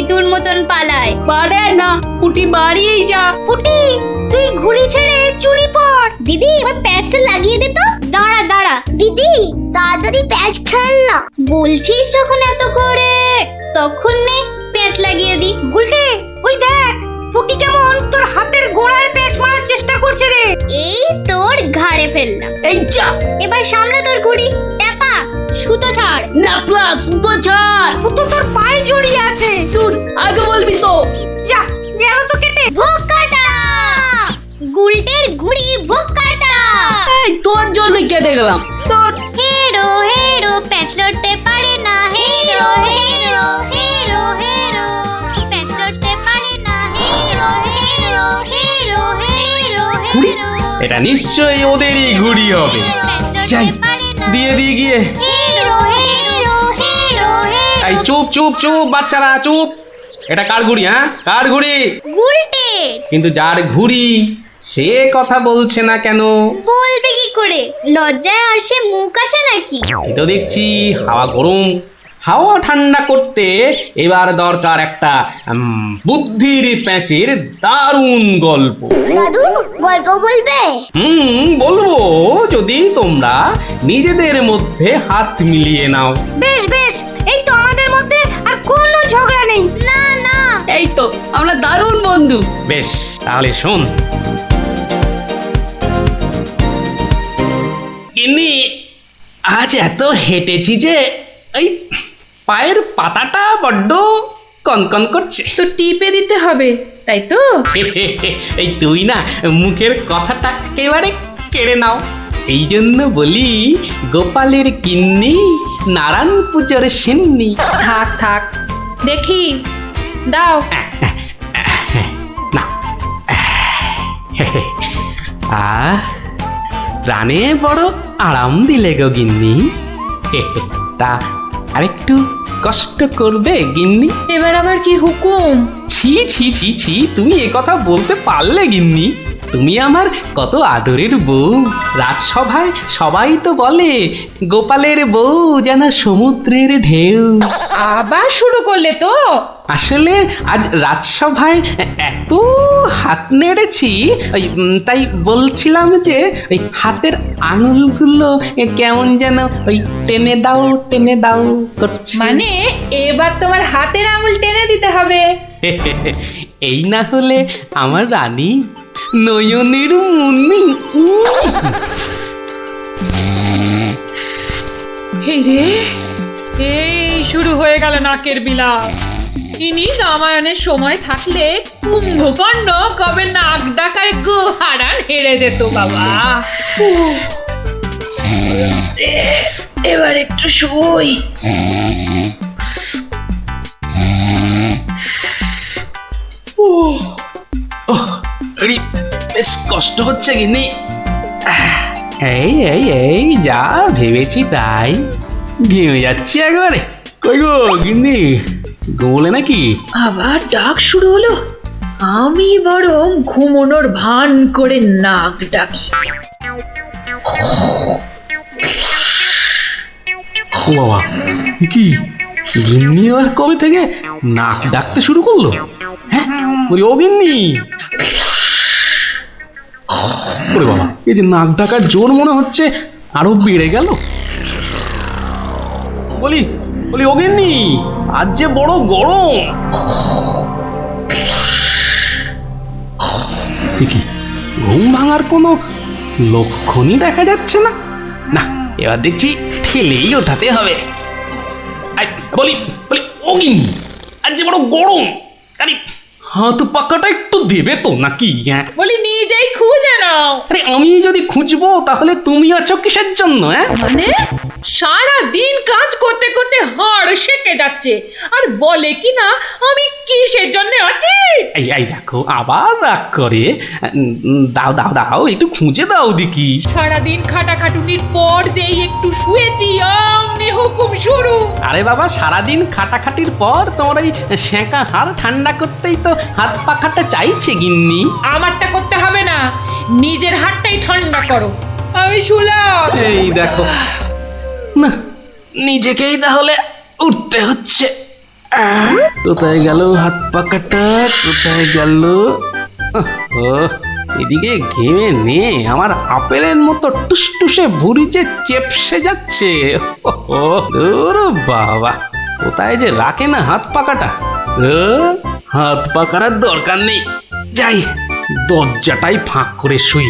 জিতুর মতন পালায়। পারে না, পুটি বাড়িয়েই যা। পুটি, তুই ঘুড়ি ছেড়ে চুরি পর। দিদি, এবার প্যাচটা লাগিয়ে দে তো। দাঁড়া দাঁড়া দিদি, তাড়াতাড়ি প্যাচ খেল না। বলছিস যখন এত করে, তখন নে প্যাচ লাগিয়ে দি। গুলটে, ওই দেখ পুটি কেমন তোর হাতের গোড়ায় প্যাচ মারার চেষ্টা করছে রে। এই তোর ঘাড়ে ফেললাম। এই যা, এবার সামলা তোর ঘুড়ি। ট্যাপা, সুতো ছাড়। না প্লাস সুতো ছাড়। সুতো তোর পায়ে জড়িয়ে আছে। তুই আগে বলবি তো। যা, গেল তো কেটে। ভোগ কাটা, গুলটের ঘুড়ি ভোগ কাটা। এই তোর জন্যই কেটে গেলাম। তোর হেরো হেরো প্যাচ লড়তে পারে না। হেরো হেরো হেরো হেরো প্যাচ লড়তে পারে না। হেরো হেরো হেরো হেরো ঘুড়ি? হেরো এটা নিশ্চয়ই ওদেরই ঘুড়ি হবে। যাই, দিয়ে দিয়ে গিয়ে। হেরো হেরো হেরো এই হেরো চুপ চুপ চুপ বাচ্চারা চুপ। এটা কার ঘুড়ি? হ্যাঁ, কার ঘুড়ি? গুলটে। কিন্তু যার ঘুড়ি সে কথা বলছে না কেন? বলবে কি করে? লজ্জায় আর সে মুখ আছে নাকি? এই তো দেখছি হাওয়া গরম, হাওয়া ঠান্ডা করতে এবার দরকার একটা বুদ্ধির প্যাঁচের দারুণ গল্প। দাদু, গল্প বলবে? বলবো, যদি তোমরা নিজেদের মধ্যে হাত মিলিয়ে নাও। বেশ বেশ, এই তো আমাদের মধ্যে আর কোনো ঝগড়া নেই। না না, এই তো আমরা দারুণ বন্ধু। বেশ, তাহলে শোন। গিন্নি, আজ এত হেঁটেছি যে এই পায়ের পাতাটা বড্ড কনকন করছে। তো টিপে দিতে হবে, তাই তো? এই তুই না মুখের কথাটা একেবারে কেড়ে নাও। এই জন্য বলি, গোপালের কিন্নি নারায়ণ পুজোর সিন্নি। থাক থাক, দেখি দাও। না, প্রাণে বড় আরাম দিলে গো গিন্নি। তা আরেকটু কষ্ট করবে গিন্নি? এবার আবার কি হুকুম? ছি ছি ছি ছি, তুমি এ কথা বলতে পারলে গিন্নি? তুমি আমার কত আদরের বউ। রাজসভায় সবাই তো বলে গোপালের বউ যেন সমুদ্রের ঢেউ। আবার শুরু করলে তো? আসলে আজ রাজসভায় এত হাত নেড়েছি, তাই বলছিলাম যে ওই হাতের আঙুলগুলো কেমন যেন ওই টেনে দাও করছে। মানে এবার তোমার হাতের আঙুল টেনে দিতে হবে। এই না হলে আমার রানী নয়নের মুন্নি। এই রে, এই শুরু হয়ে গেল নাকের বিলাপ। ইনি রামায়ণের সময় থাকলে কুম্ভকর্ণ কবে নাক ডাকায় গোহারান হেরে যেত বাবা। এবার একটু শুই। বেশ কষ্ট হচ্ছে গিন্নি। এই এই এই যা ভেবেছি তাই, ঘেমে যাচ্ছি একবারে। কই গো গিন্নি, গোলে নাকি? আবার ডাক শুরু হলো। আমি বরং ঘুমোনোর ভান করে নাক ডাকি। ও বাবা, কি গিন্নি আবার কবে থেকে নাক ডাকতে শুরু করলো? হ্যাঁ, বলি ও গিন্নি। ওরে বাবা, এই যে নাক ডাকার জোর মনে হচ্ছে আরো বেড়ে গেল। বলি বলি ও গিন্নি, আজ যে বড় গরম। কি ঘুম ভাঙার কোনো লক্ষণই দেখা যাচ্ছে না। না, এবার দেখছি ঠেলেই ওঠাতে হবে। বলি বলি ও গিন্নি, আজ যে বড় গরম। আরে হাত পাকাটা একটু দেবে তো নাকি? হ্যাঁ, বলি নিজেই খুঁজে নাও। আরে আমি যদি খুঁজবো তাহলে তুমি আছো কিসের জন্য? হ্যাঁ, মানে সারা দিন কাজ করতে করতে হাড় সেকে যাচ্ছে, আর বলে কি না আমি কিসের জন্য আছি। এই এই দেখো আবার রাগ করে। দাও দাও দাও, একটু খুঁজে দাও দেখি। সারাদিন খাটাখাটুনির পর যেই একটু শুয়েছি, অমনি হুকুম শুরু। আরে বাবা, সারাদিন খাটাখাটির পর তোমার ওই সেঁকা হাড় ঠান্ডা করতেই তো হাত পাখাটা চাইছে গিন্নি। আমারটা করতে হবে না, নিজের হাতটাই ঠান্ডা করো। আমি শুলাম। এই দেখো না, নিজেকেই তাহলে উঠতে হচ্ছে। কোথায় গেল হাত পাকাটা, কোথায় গেল? ও এদিকে ঘেমে নে আমার আপেলের মতো টুসটুসে ভুঁড়ি যে চেপসে যাচ্ছে। ও দূর বাবা, কোথায় যে রাখে না হাত পাকাটা। হাত পাকার আর দরকার নেই, যাই দরজাটাই ফাঁক করে শুই,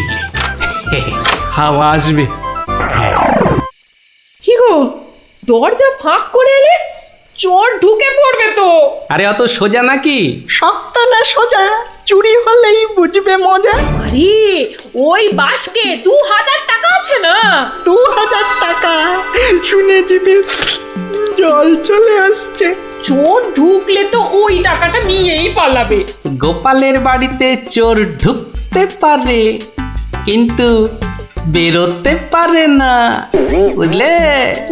হাওয়া আসবে। কি গো, দরজা ফাঁক করে এলে? চোর ঢুকে পড়বে তো। আরে অত সোজা নাকি? শক্ত না সোজা, চুরি হলেই বুঝবে মজা। আরে ওই বাসকে 2000 টাকা আছে না? 2000 টাকা শুনে জিভে জল চলে আসছে। চোর ঢুকলে তো ওই টাকাটা নিয়েই পালাবে। গোপালের বাড়িতে চোর ঢুকতে পারে কিন্তু বেরোতে পারে না, বুঝলে?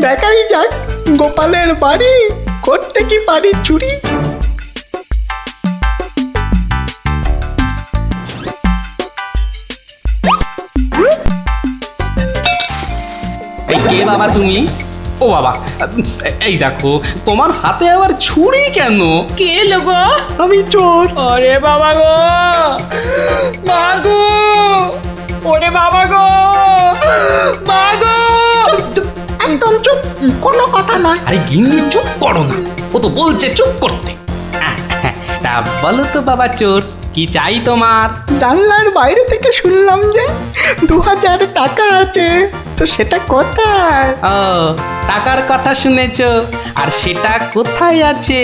দেখাই যাক গোপালের বাড়ি, করতে কি পারি চুরি। এই কে বাবা তুমি? ও বাবা, এই দেখো তোমার হাতে আবার ছুরি কেন? কে লোগো? আমি চোর। আরে বাবা গো, মা গো, ওরে বাবা গো, মা গো। একদম চুপ, কোনো কথা নয়। আরে গিন্নি চুপ করো না, ও তো বলছে চুপ করতে। তা বলো তো বাবা চোর, কি চাই তোমার? জানলার বাইরে থেকে শুনলাম যে 2000 টাকা আছে, তো সেটা কোথায়? ও টাকার কথা শুনেছো, আর সেটা কোথায় আছে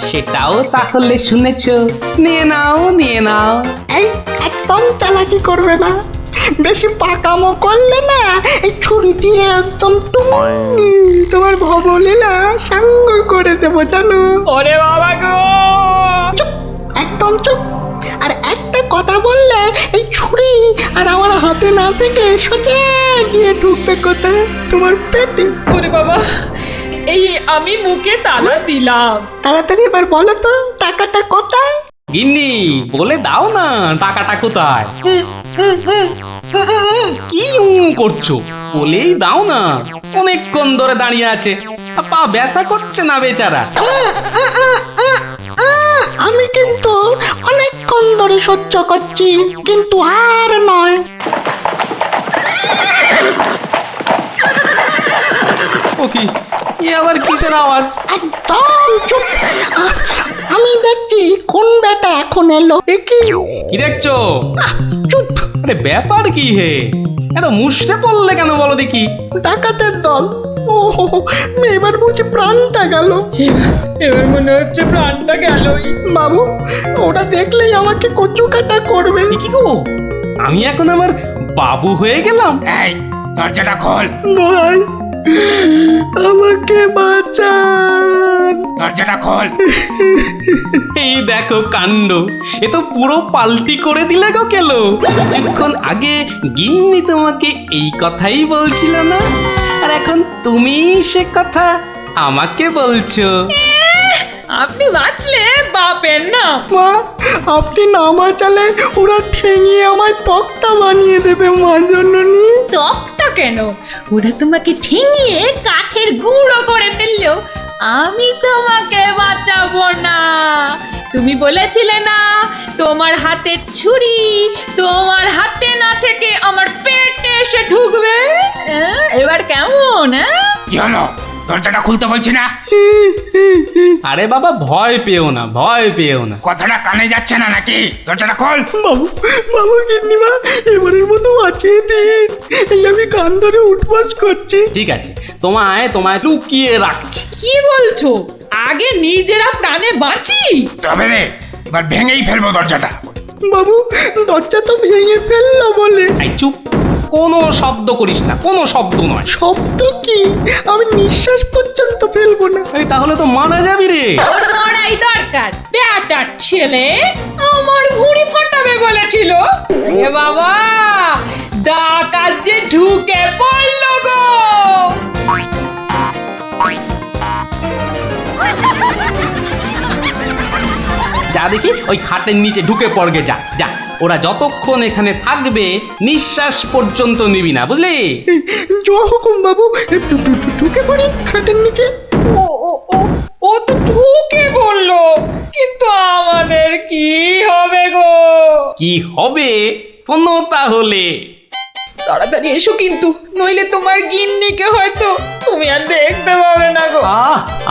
সেটাও তাহলে শুনেছো। নিয়ে নাও, নিয়ে নাও। এই একদম চালাকি করবে না, বেশি পাকামো করলে না এই ছুরি দিয়ে একদম তোমার ভবলীলা সাঙ্গ করে দেবো জানো। ওরে বাবা গো। চুপ, একদম চুপ। আর একটা কথা বললে এই ছুরি আর আমার হাতে না থেকে সোজা গিয়ে ঢুকবে কোথায়? তোমার পেটে। ওরে বাবা, এই আমি মুখে তালা দিলাম। তাড়াতাড়ি এবার বলো তো টাকাটা কোথায়? গিন্নি বলে দাও না টাকাটা কোথায়। কি করছো, বলেই দাও না। অনেকক্ষণ ধরে দাঁড়িয়ে আছে, পা ব্যথা করছে না বেচারা। আমি কিন্তু অনেকক্ষণ ধরে সহ্য করছি, কিন্তু আর নয়। ও কি, এ আবার কিসের আওয়াজ? একদম চুপ। আমি দেখছি কোন বেটা এখন এলো। এ কি? কি দেখছো? চুপ। আরে ব্যাপার কি হে, এত মুষড়ে পড়লে কেন বলো দেখি? ডাকাতের দল। ও এবার বুঝি প্রাণটা গেল। এবার মনে হচ্ছে প্রাণটা গেলই। বাবু, ওরা দেখলেই আমাকে কচু কাটা করবে। এ কি গো, আমি এখন আমার বাবু হয়ে গেলাম? এই দরজাটা খোল, ভাই আমাকে বাঁচান। দরজাটা খোল। এই দেখো কাণ্ড, এ তো পুরো পাল্টি করে দিলে গো কেলো। কিছুক্ষণ আগে গিন্নি তোমাকে এই কথাই বলছিল না, আর এখন তুমি সে কথা আমাকে বলছো। আপনি বাঁচলে বাপের না। মা, আপনি না বাঁচালে ওরা ঠেঙিয়ে আমায় তক্তা বানিয়ে দেবে মা জননী। তকটা কেন, ওরা তোমাকে ঠেঙিয়ে কাঠের গুঁড়ো করে ফেললেও আমি তোমাকে বাঁচাবো না। তুমি বলেছিলে না তোমার হাতে ছুরি তোমার হাতে না থেকে আমার পেটে এসে ঢুকবে। এবার কেমন? কি হলো, দরজাটা খুলতে বলছি না? আরে বাবা ভয় পেও না, ভয় পেও না। কথাটা কানে যাচ্ছে না নাকি? দরজাটা খোল। বাবু, বাবু গিন্নিমা এবারের মতো বাঁচিয়ে দিন। এই আমি কান ধরে উঠবাস করছি। ঠিক আছে, তোমায় তোমায় লুকিয়ে রাখছি। কি বলছো? আগে নিজেরা প্রাণে বাঁচি। তবে রে, এবার ভেঙেই ফেলবো দরজাটা। বাবু, দরজা তো ভেঙে ফেললো বলে। এই চুপ, কোনো শব্দ করিস না, কোনো শব্দ নয়। শব্দ কি? আমি নিঃশ্বাস পর্যন্ত ফেলবো না। এই তাহলে তো মারা যাবি রে। মরাই দরকার, বেটার ছেলে আমার ভুঁড়ি ফাটাবে বলেছিল। এ বাবা, ডাকাত যে ঢুকে পড়লো গো। যা দেখি ওই খাটের নিচে ঢুকে পড়গে, যা যা। ওরা যতক্ষণ এখানে থাকবে নিঃশ্বাস পর্যন্ত নিবি না, বুঝলি? জয় হুকুম বাবু, ঢুকে পড়ি খাটের নিচে। ও ও ও ও ও তো ঢুকে বললো, কিন্তু আমাদের কি হবে গো? কি হবে কোনো তাহলে? তাড়াতাড়ি এসো কিন্তু, নইলে তোমার গিন্নিকে হয়তো তুমি আর দেখতে পাবে না গো।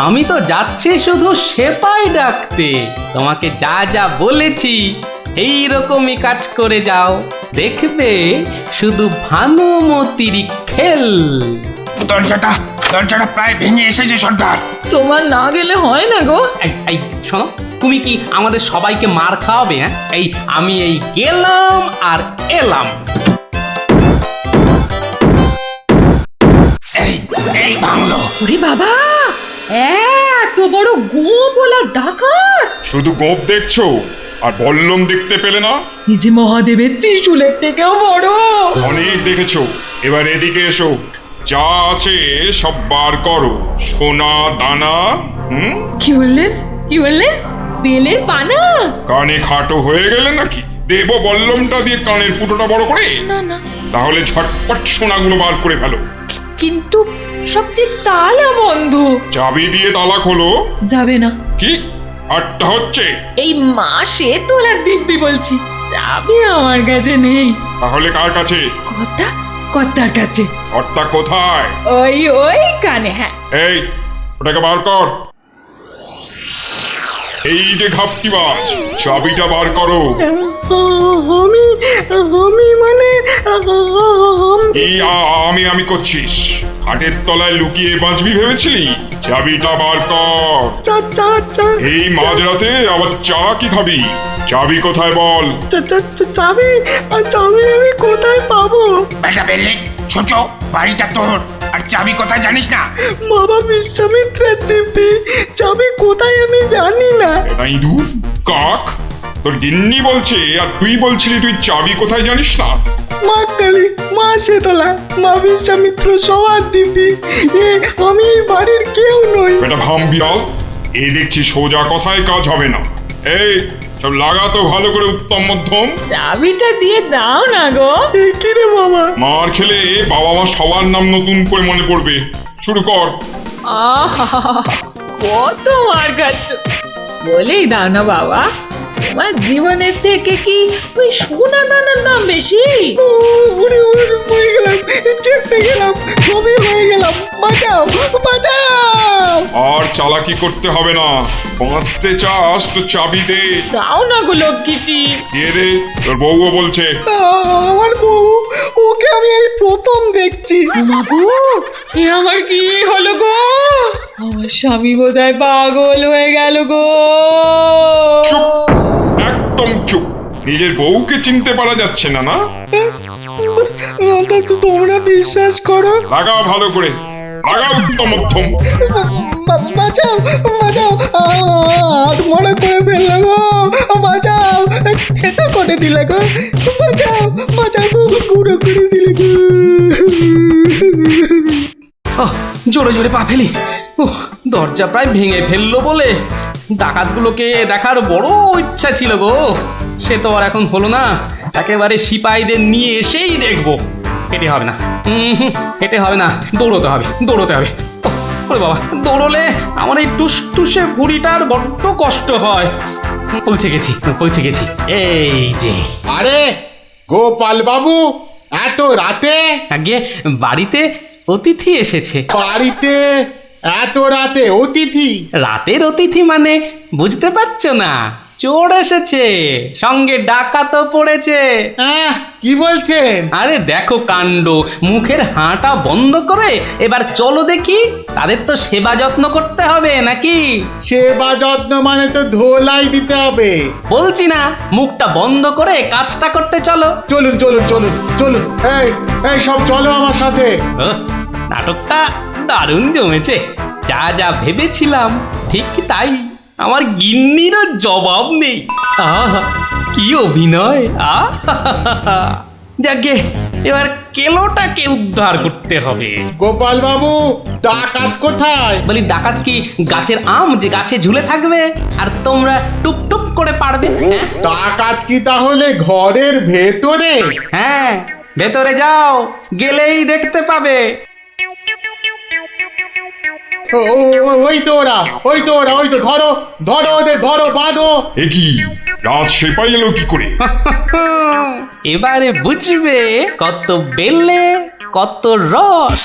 আমি তো যাচ্ছি শুধু সেপাই ডাকতে। তোমাকে যা যা বলেছি এই রকমই কাজ করে যাও, দেখবে শুধু ভানুমতির খেল। দরজাটা প্রায় ভেঙে এসেছে সর্দার। তোমার না গেলে হয় না গো। এই শোনো, তুমি কি আমাদের সবাইকে মার খাওয়াবে? হ্যাঁ, আমি গেলাম আর এলাম। এই বাংলো ওরে বাবা, এত বড় গোপলা ডাকাত! শুধু গোপ দেখছো আর বল্লম দেখতে পেলে না? এই যে মহাদেবের ত্রিশূলের থেকেও বড়। অনেক দেখেছো, এবার এদিকে এসো। যা আছে সব বার করো, সোনা দানা। কি বললেন? কি বললেন? বেলের পানা? কানে খাটো হয়ে গেলে নাকি? দেব বল্লমটা দিয়ে কানের ফুটোটা বড় করে? না না, তাহলে ঝটপট সোনাগুলো বার করে ফেলো। কিন্তু সব যে তালা বন্ধ। চাবি দিয়ে তালা খোলো। যাবে না। কি আটটা হচ্ছে? এই মাসে তোলার দিব্যি বলছি, যাবে আমার কাছে নেই। তাহলে কার কাছে? কর্তার কাছে। কর্তা কোথায়? ওই কানে। হ্যাঁ, এই ওটাকে বার কর। এই যে ঘাপটিবাজ, চাবিটা বার করো। আমি মানে এই আমি করছিস? হাটের তলায় লুকিয়ে বাঁচবি ভেবেছিলি? চাবিটা বার কর। এই মাঝরাতে আবার চা কি খাবি? চাবি কোথায় বল? চাবি আমি কোথায় পাবো? বেটা বেলে ছোট, বাড়িটা তোর, আর চাবি কোথায় জানিস না? বাবা বিশ্বামিত্রের দিব্যি, চাবি কোথায় আমি জানি না। তাই দূর কাক, তোর গিন্নি বলছে আর তুই বলছিলি তুই চাবি কোথায় জানিস না? মা কালী, মা শীতলা, মা বিশ্বামিত্র সবার দিব্যি, আমি এই বাড়ির কেউ নই। বেটা ভাম বিড়াল, এই দেখছি সোজা কথায় কাজ হবে না। এই সব লাগাতো ভালো করে উত্তম মধ্যম। চাবিটা দিয়ে দাও না গো। কি রে বাবা? মার খেলে বাবা মা সবার নাম নতুন করে মনে পড়বে। শুরু কর। আহা, কত মার খাচ্ছ, বলেই দাও না বাবা। তোমার জীবনের থেকে কি ওই সোনা দানার দাম বেশি? উড়ে হয়ে গেলাম, চেপে গেলাম, সবই হয়ে গেলাম। বাঁচাও, বাঁচাও। আর চালাকি করতে হবে না, বাঁচতে চাস তো চাবি দে। দাও না গো লক্ষ্মীটি। দিয়ে দে, তোর বউও বলছে। আমার বউ, ওকে আমি এই প্রথম দেখছি। মাগো, এ আমার কি হলো গো? আমার স্বামী বোধহয় পাগল হয়ে গেল গো। চুপ, একদম চুপ। নিজের বউকে চিনতে পারা যাচ্ছে না? না তোমরা বিশ্বাস করো? লাগাও ভালো করে, লাগাও উত্তম মধ্যম। বাঁচাও, বাঁচাও, হাত মনে করে ফেললো গো। বাঁচাও, খেতে করে দিলে গো। বাঁচাও, বাঁচাও গো, গুঁড়ো করে দিলে গো। জোরে জোরে পা ফেলি। দরজা প্রায় ভেঙে ফেললো বলে ডাকাতগুলোকে দেখার বড় ইচ্ছা ছিল গো। সে তো আর এখন হলো না। একেবারে সিপাহীদের নিয়ে এসেই দেখবো। হেঁটে হবে না, হেঁটে হবে না, দৌড়তে হবে। ওরে বাবা, দৌড়লে আমার এই টুসটুসে ভুঁড়িটার বড্ড কষ্ট হয়। পৌঁছে গেছি। এই যে। আরে গোপাল বাবু, এত রাতে? আগে বাড়িতে অতিথি এসেছে। বাড়িতে এত রাতে অতিথি? রাতের অতিথি মানে বুঝতে পারছো না? চোর এসেছে, সঙ্গে ডাকাতও পড়েছে। হ্যাঁ, কি বলছেন? আরে দেখো কাণ্ড, মুখের হাঁটা বন্ধ করে এবার চলো দেখি। তাদের তো সেবা যত্ন করতে হবে নাকি? সেবা যত্ন মানে তো ধোলাই দিতে হবে। বলছি না, মুখটা বন্ধ করে কাজটা করতে চলো। চলুন চলুন চলুন চলুন, এই সব চলো আমার সাথে। নাটকটা দারুণ জমেছে। যা যা ভেবেছিলাম ঠিক তাই। আমার গিন্নিরও জবাব নেই। আহা, কি অভিনয়! আহা, যাকে এবার কেলোটাকে উদ্ধার করতে হবে। গোপাল বাবু, ডাকাত কোথায়? বলি, ডাকাত কি গাছের আম যে গাছে ঝুলে থাকবে আর তোমরা টুপ করে পারবে? ডাকাত কি তাহলে ঘরের ভেতরে? হ্যাঁ, ভেতরে যাও, গেলেই দেখতে পাবে। ওই তো ওরা ওই তো ওরা ওই তো ধরো ধরো ওদের ধরো বাঁধো। এ কি রাত সেপাই এলো কি করে? এবারে বুঝবে কত বেলে কত রস।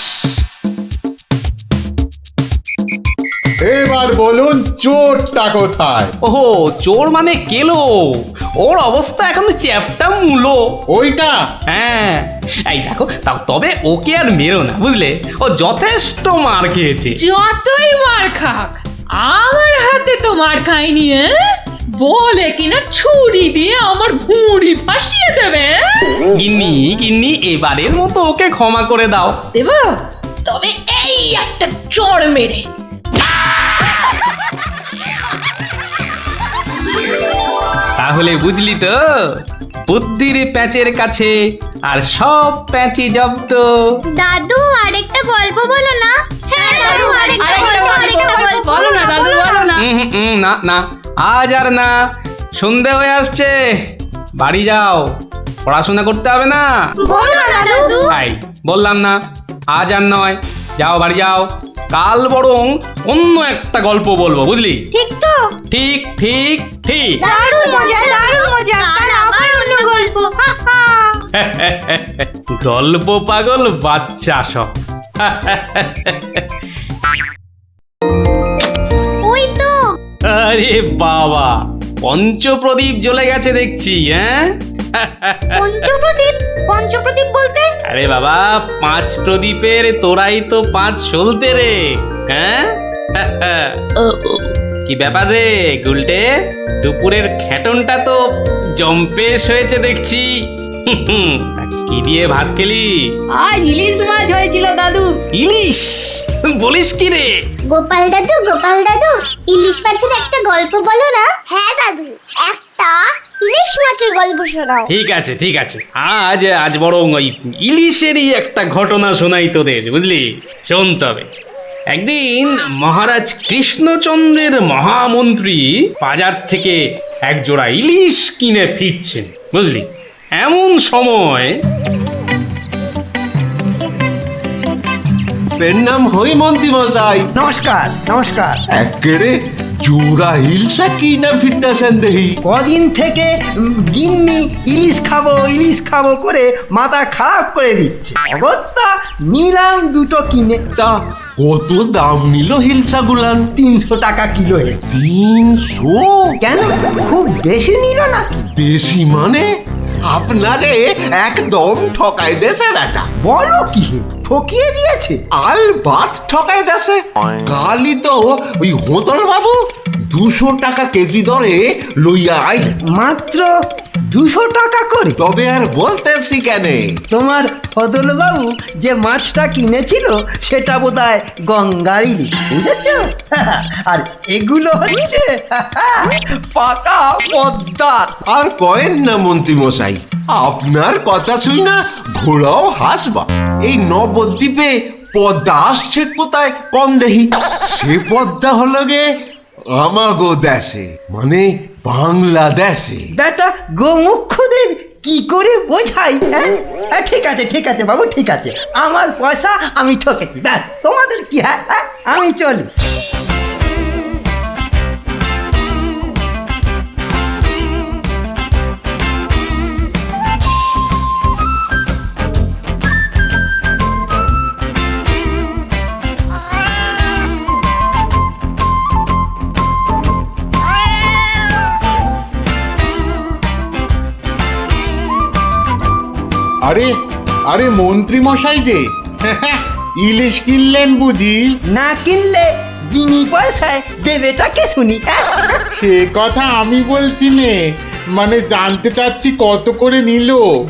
এবার বলুন চোরটা কোথায়? ওহো, চোর মানে কেলো, ওর অবস্থা এখন চ্যাপটা মূলো। ওইটা? হ্যাঁ, এই দেখো তবে ওকে আর মেরো না, বুঝলে? ও যথেষ্ট মার খেয়েছে। যতই মার খাক, আমার হাতে তো মার খায়নি। বলে কিনা ছুরি দিয়ে আমার ভুঁড়ি ভাসিয়ে দেবে। গিন্নি গিন্নি, এবারের মতো ওকে ক্ষমা করে দাও। দেব, তবে এই একটা চড় মেরে। তাহলে বুঝলি তো, বুদ্ধির প্যাঁচের কাছে আর সব প্যাঁচি জব্দ। দাদু আরেকটা গল্প বলো না। হ্যাঁ দাদু আরেকটা গল্প বলো না দাদু, বলো না। না না, আজ আর না, সন্ধে হয়ে আসছে, বাড়ি যাও, পড়াশোনা করতে হবে না। বলো না দাদু। তাই বললাম না, আজ আর নয়, যাও বাড়ি যাও, কাল বরং অন্য একটা গল্প বলবো, বুঝলি? ঠিক তো? ঠিক ঠিক ঠিক। দারুণ মজা দারুণ মজা। কাল আবার অন্য গল্প। গল্প পাগল বাচ্চা সব। ওই তো। আরে বাবা, পঞ্চপ্রদীপ জ্বলে গেছে দেখছি। হ্যাঁ, পঞ্চপ্রদীপ? পঞ্চপ্রদীপ বলতে? আরে বাবা, 5 প্রদীপের তোরাই তো 5 সলতে রে। হ্যাঁ, কি ব্যাপার রে গুলটে, দুপুরের খেটনটা তো জম্পেশ হয়েছে দেখছি। কি দিয়ে ভাত খেলি? আজ ইলিশ মাছ হয়েছিল দাদু। ইলিশ? বলিস কি রে? গোপাল দাদু ইলিশ মাছের একটা গল্প বলো না। হ্যাঁ দাদু, একটা ইলিশ মাছের গল্প শোনাও। ঠিক আছে ঠিক আছে, আজ বরং ওই ইলিশেরই একটা ঘটনা শোনাই তোদের, বুঝলি? শোন তবে। একদিন মহারাজ কৃষ্ণচন্দ্রের মহামন্ত্রী বাজার থেকে এক জোড়া ইলিশ কিনে ফিরছেন, বুঝলি? এমন সময় নাম হই মন্ত্রী মশাই। নমস্কার নমস্কার। একেরে জোড়া হিলসা কি না ফিরতেছেন দেখি। কদিন থেকে গিন্নি ইলিশ খাবো করে মাথা খারাপ করে দিচ্ছে। অগত্যা নিলাম দুটো কিনে। তা কত দাম নিল হিলসা গুলান? 300 টাকা কিলো। 300? কেন, খুব বেশি নিল নাকি? বেশি মানে? আপনারে একদম ঠকাই দেছে বেটা। বলো কি, ঠকিয়ে দিয়েছে? আল বাত ঠকাই দেছে। কালই তো ওই হোতল বাবু 200 টাকা কেজি দরে লইয়া আইল। মাত্র 200 টাকা করে? তবে আর বলতেছি কেন, তোমার ফদলবাবু যে মাছটা কিনেছিল সেটা বোধহয় গঙ্গার ইলিশ, বুঝেছ? আর এগুলো হচ্ছে পাকা পদ্মার। আর কয়েন না মন্ত্রী মশাই, আপনার কথা শুই না ঘোড়াও হাসবা। এই নবদ্বীপে পদ্মা আসছে কোথায় কম দেহি? সে পদ্মা হলো গে আমাগো দেশে, মানে বাংলাদেশে। বেটা গোমুখদের কি করে বোঝাই? হ্যাঁ ঠিক আছে বাবু, ঠিক আছে, আমার পয়সা আমি ঠকেছি, ব্যাস, তোমাদের কি? হ্যাঁ, আমি চলি। আরে আরে মন্ত্রী মশাই যে ইলিশ কিনলেন বুঝি? না কিনলে বিনি পয়সায় দেবেটাকে শুনি। সে কথা আমি বলছি নে, মানে জানতে চাচ্ছি কত করে নিল?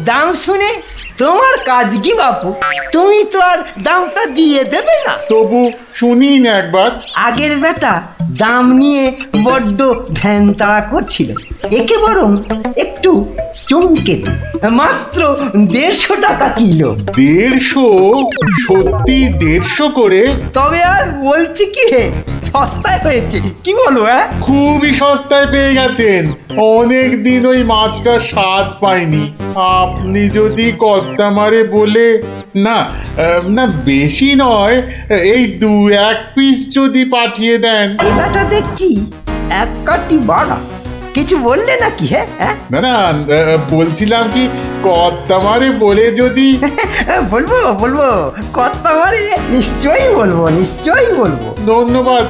দাম শুনে তোমার কাজ কি বাপু? তুমি তো আর দামটা দিয়ে দেবে না। তবু শুনি না একবার। আগের বেটা দাম নিয়ে বড্ড ভ্যান তাড়া করছিল, একে বরং একটু চমকে দিই। মাত্র 150 টাকা কিলো। 150? সত্যি 150 করে? তবে আর বলছি কি, সস্তায় হয়েছে, কি বলো? খুবই সস্তায় পেয়ে গেছেন। অনেক দিন ওই মাছটার স্বাদ পাইনি। আপনি যদি কর্তা মারে বলে না, না বেশি নয়, এই 2 এক পিস যদি পাঠিয়ে দেন। এবারটা দেখছি এক কাটি বাড়া, কিছু বললে নাকি? হ্যাঁ হ্যাঁ না না, বলছিলাম কি কর্তামারে বলে যদি বলবো বলবো, কথা মানে নিশ্চয়ই বলবো, নিশ্চয়ই বলবো। ধন্যবাদ।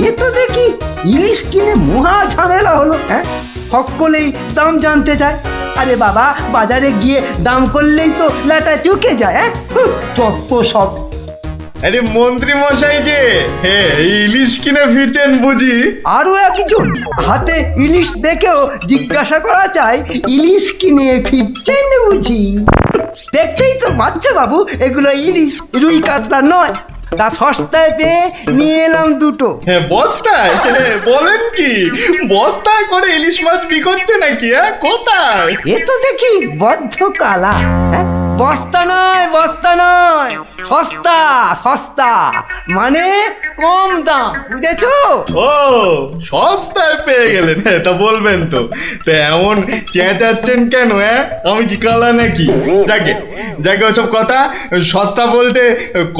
এ তো দেখি ইলিশ কিনে মহা ঝামেলা হলো। হ্যাঁ, সকলেই দাম জানতে চায়। আরে বাবা, বাজারে গিয়ে দাম করলেই তো লাটা চুকে যায়। হ্যাঁ, যত সব। আরে মন্ত্রী মশাই যে ইলিশ কিনে ফিরছেন বুঝি? আরো একজন হাতে ইলিশ দেখেও জিজ্ঞাসা করা যায় ইলিশ কিনে ফিরছেন বুঝি? দেখতেই তো বাচ্চা বাবু, এগুলো ইলিশ, রুই কাতলা নয়। তা সস্তায় পেয়ে নিয়ে এলাম দুটো। হ্যাঁ, বস্তায়? বলেন কি, বস্তায় করে ইলিশ মাছ বিকোচ্ছে নাকি? কোথায়? এ তো দেখি বদ্ধ কালা। হ্যাঁ, বস্তা নয়, বস্তা নয়, সস্তা সস্তা, মানে কম দাম, বুঝেছো? ও, সস্তায় পেয়ে গেলেন? তা বলবেন তো। তা এমন চেঁচাচ্ছেন কেন? আমি কি কালা নাকি? যাকে যাকে ওসব কথা। সস্তা বলতে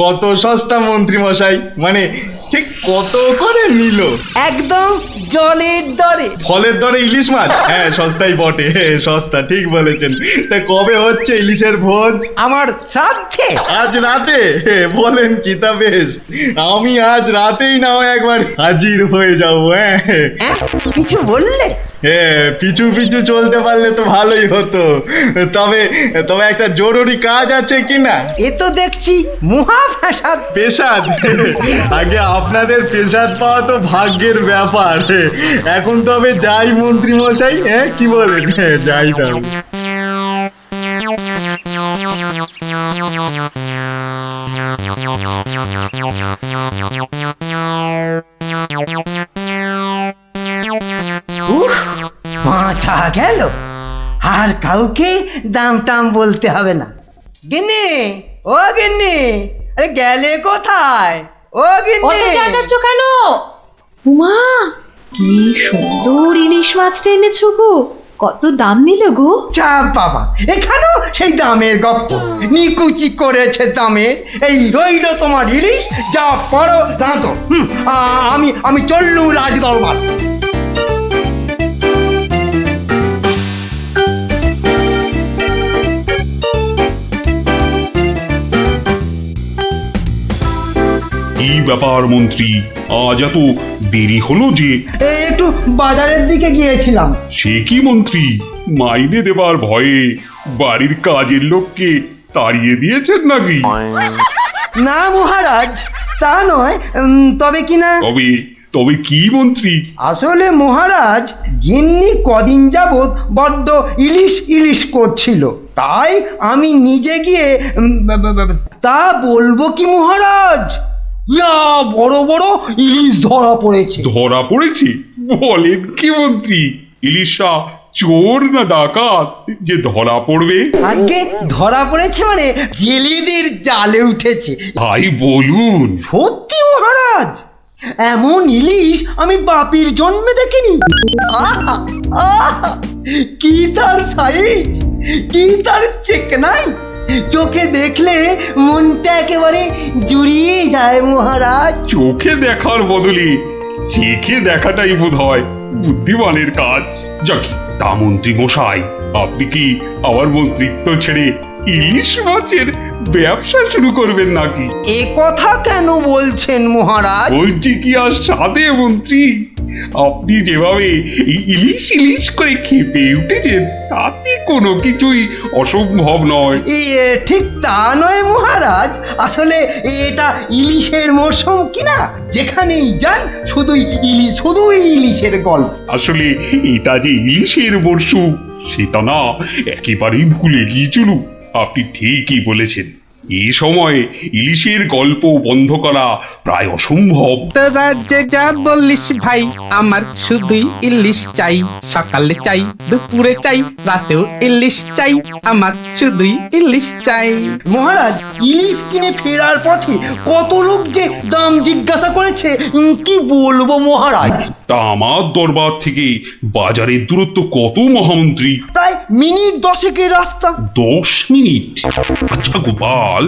কত সস্তা মন্ত্রী মশাই? মানে ঠিক কত করে নিল? একদম জলের দরে। ফলের দরে ইলিশ মাছ? হ্যাঁ, সস্তাই বটে। সস্তা, ঠিক বলেছেন। তা কবে হচ্ছে ইলিশের ভোজ? আমার শ্রাদ্ধে। আজ রাতে? বলেন কি? তা বেশ, আমি আজ রাতেই না হয় একবার হাজির হয়ে যাবো। হ্যাঁ হ্যাঁ, কিছু বললে? হ্যাঁ, পিছু পিছু চলতে পারলে তো ভালোই হতো। তবে তবে একটা জরুরি কাজ আছে কিনা? এ তো দেখছি মহা ফ্যাসাদ। পেশাদ? আগে আপনাদের পেশাদ পাওয়া তো ভাগ্যের ব্যাপার। এখন তবে যাই মন্ত্রী মশাই। হ্যাঁ, কি বলেন? যাই তবে। উফ, মাথা গেল। আর কাউকে দাম টাম বলতে হবে না। গিন্নি, ও গিন্নি, আরে গেলে কোথায়? ও গিন্নি, চেঁচাচ্ছ কেন? উমা, কি সুন্দর ইলিশ মাছটা এনেছো গো! কত দাম নিল গো? চাপ বাবা, এখানেও সেই দামের গপ্প। নিকুচি করেছে দামে। এই রইল তোমার ইলিশ, যা পড়ো দাঁতো। আমি চললুম রাজ দরবার। কি ব্যাপার মন্ত্রী, আজ এত দেরি হলো যে? একটু বাজারের দিকে গিয়েছিলাম। সে কি মন্ত্রী, মাইনে দেবার ভয়ে বাড়ির কাজের লোককে তাড়িয়ে দিয়েছেন নাকি? না মহারাজ, তা নয়। তবে কিনা, তবে তবে কি মন্ত্রী? আসলে মহারাজ, গিন্নি কদিন যাবৎ বড্ড ইলিশ ইলিশ করছিল, তাই আমি নিজে গিয়ে তা বলবো কি মহারাজ, ইয়া বড় বড় ইলিশ ধরা পড়েছে। ধরা পড়েছে? বলেন কি মন্ত্রী? ইলিশা চোর না ডাকাত যে ধরা পড়বে? আগে ধরা পড়েছে মানে জেলেদের জালে উঠেছে। ভাই বলুন। সত্যি মহারাজ, এমন ইলিশ আমি বাপির জন্মে দেখিনি। আহা, আহা, কি তার সাইজ, কি তার চেকনাই, চোখে দেখলে মনটা একেবারে জুড়িয়ে যায় মহারাজ। চোখে দেখার বদলে চেখে দেখাটাই বোধ হয় বুদ্ধিমানের কাজ। যাকি, তা মন্ত্রী মশাই, আপনি কি আবার মন্ত্রিত্ব ছেড়ে ইলিশ মাছের ব্যবসা শুরু করবেন নাকি? এ কথা কেন বলছেন মহারাজ? বলছি কি আর সাধে মন্ত্রী, আপনি যেভাবে এই ইলিশ ইলিশ করে খেপে উঠেছেন তাতে কোনো কিছুই অসম্ভব নয়। ঠিক তা নয় মহারাজ, আসলে এটা ইলিশের মরশুম কিনা, যেখানেই যান শুধুই ইলিশ, শুধুই ইলিশের গল্প। আসলে এটা যে ইলিশের মরশুম সেটা না একেবারেই ভুলে গিয়েছিল। আপনি ঠিকই বলেছেন, এই সময় ইলিশের গল্প বন্ধ করা প্রায় অসম্ভব। তোরা যে যা বলিস ভাই, আমার শুধুই ইলিশ চাই। সকালে চাই, দুপুরে চাই, রাতেও ইলিশ চাই। আমার শুধুই ইলিশ চাই। মহারাজ, ইলিশ কিনে ফেরার পথে কত লোক যে দাম জিজ্ঞাসা করেছে, কি বলবো মহারাজ। তা আমার দরবার থেকে বাজারের দূরত্ব কত মহামন্ত্রী? প্রায় মিনিট 10 রাস্তা। 10 মিনিট? আচ্ছা গোপাল,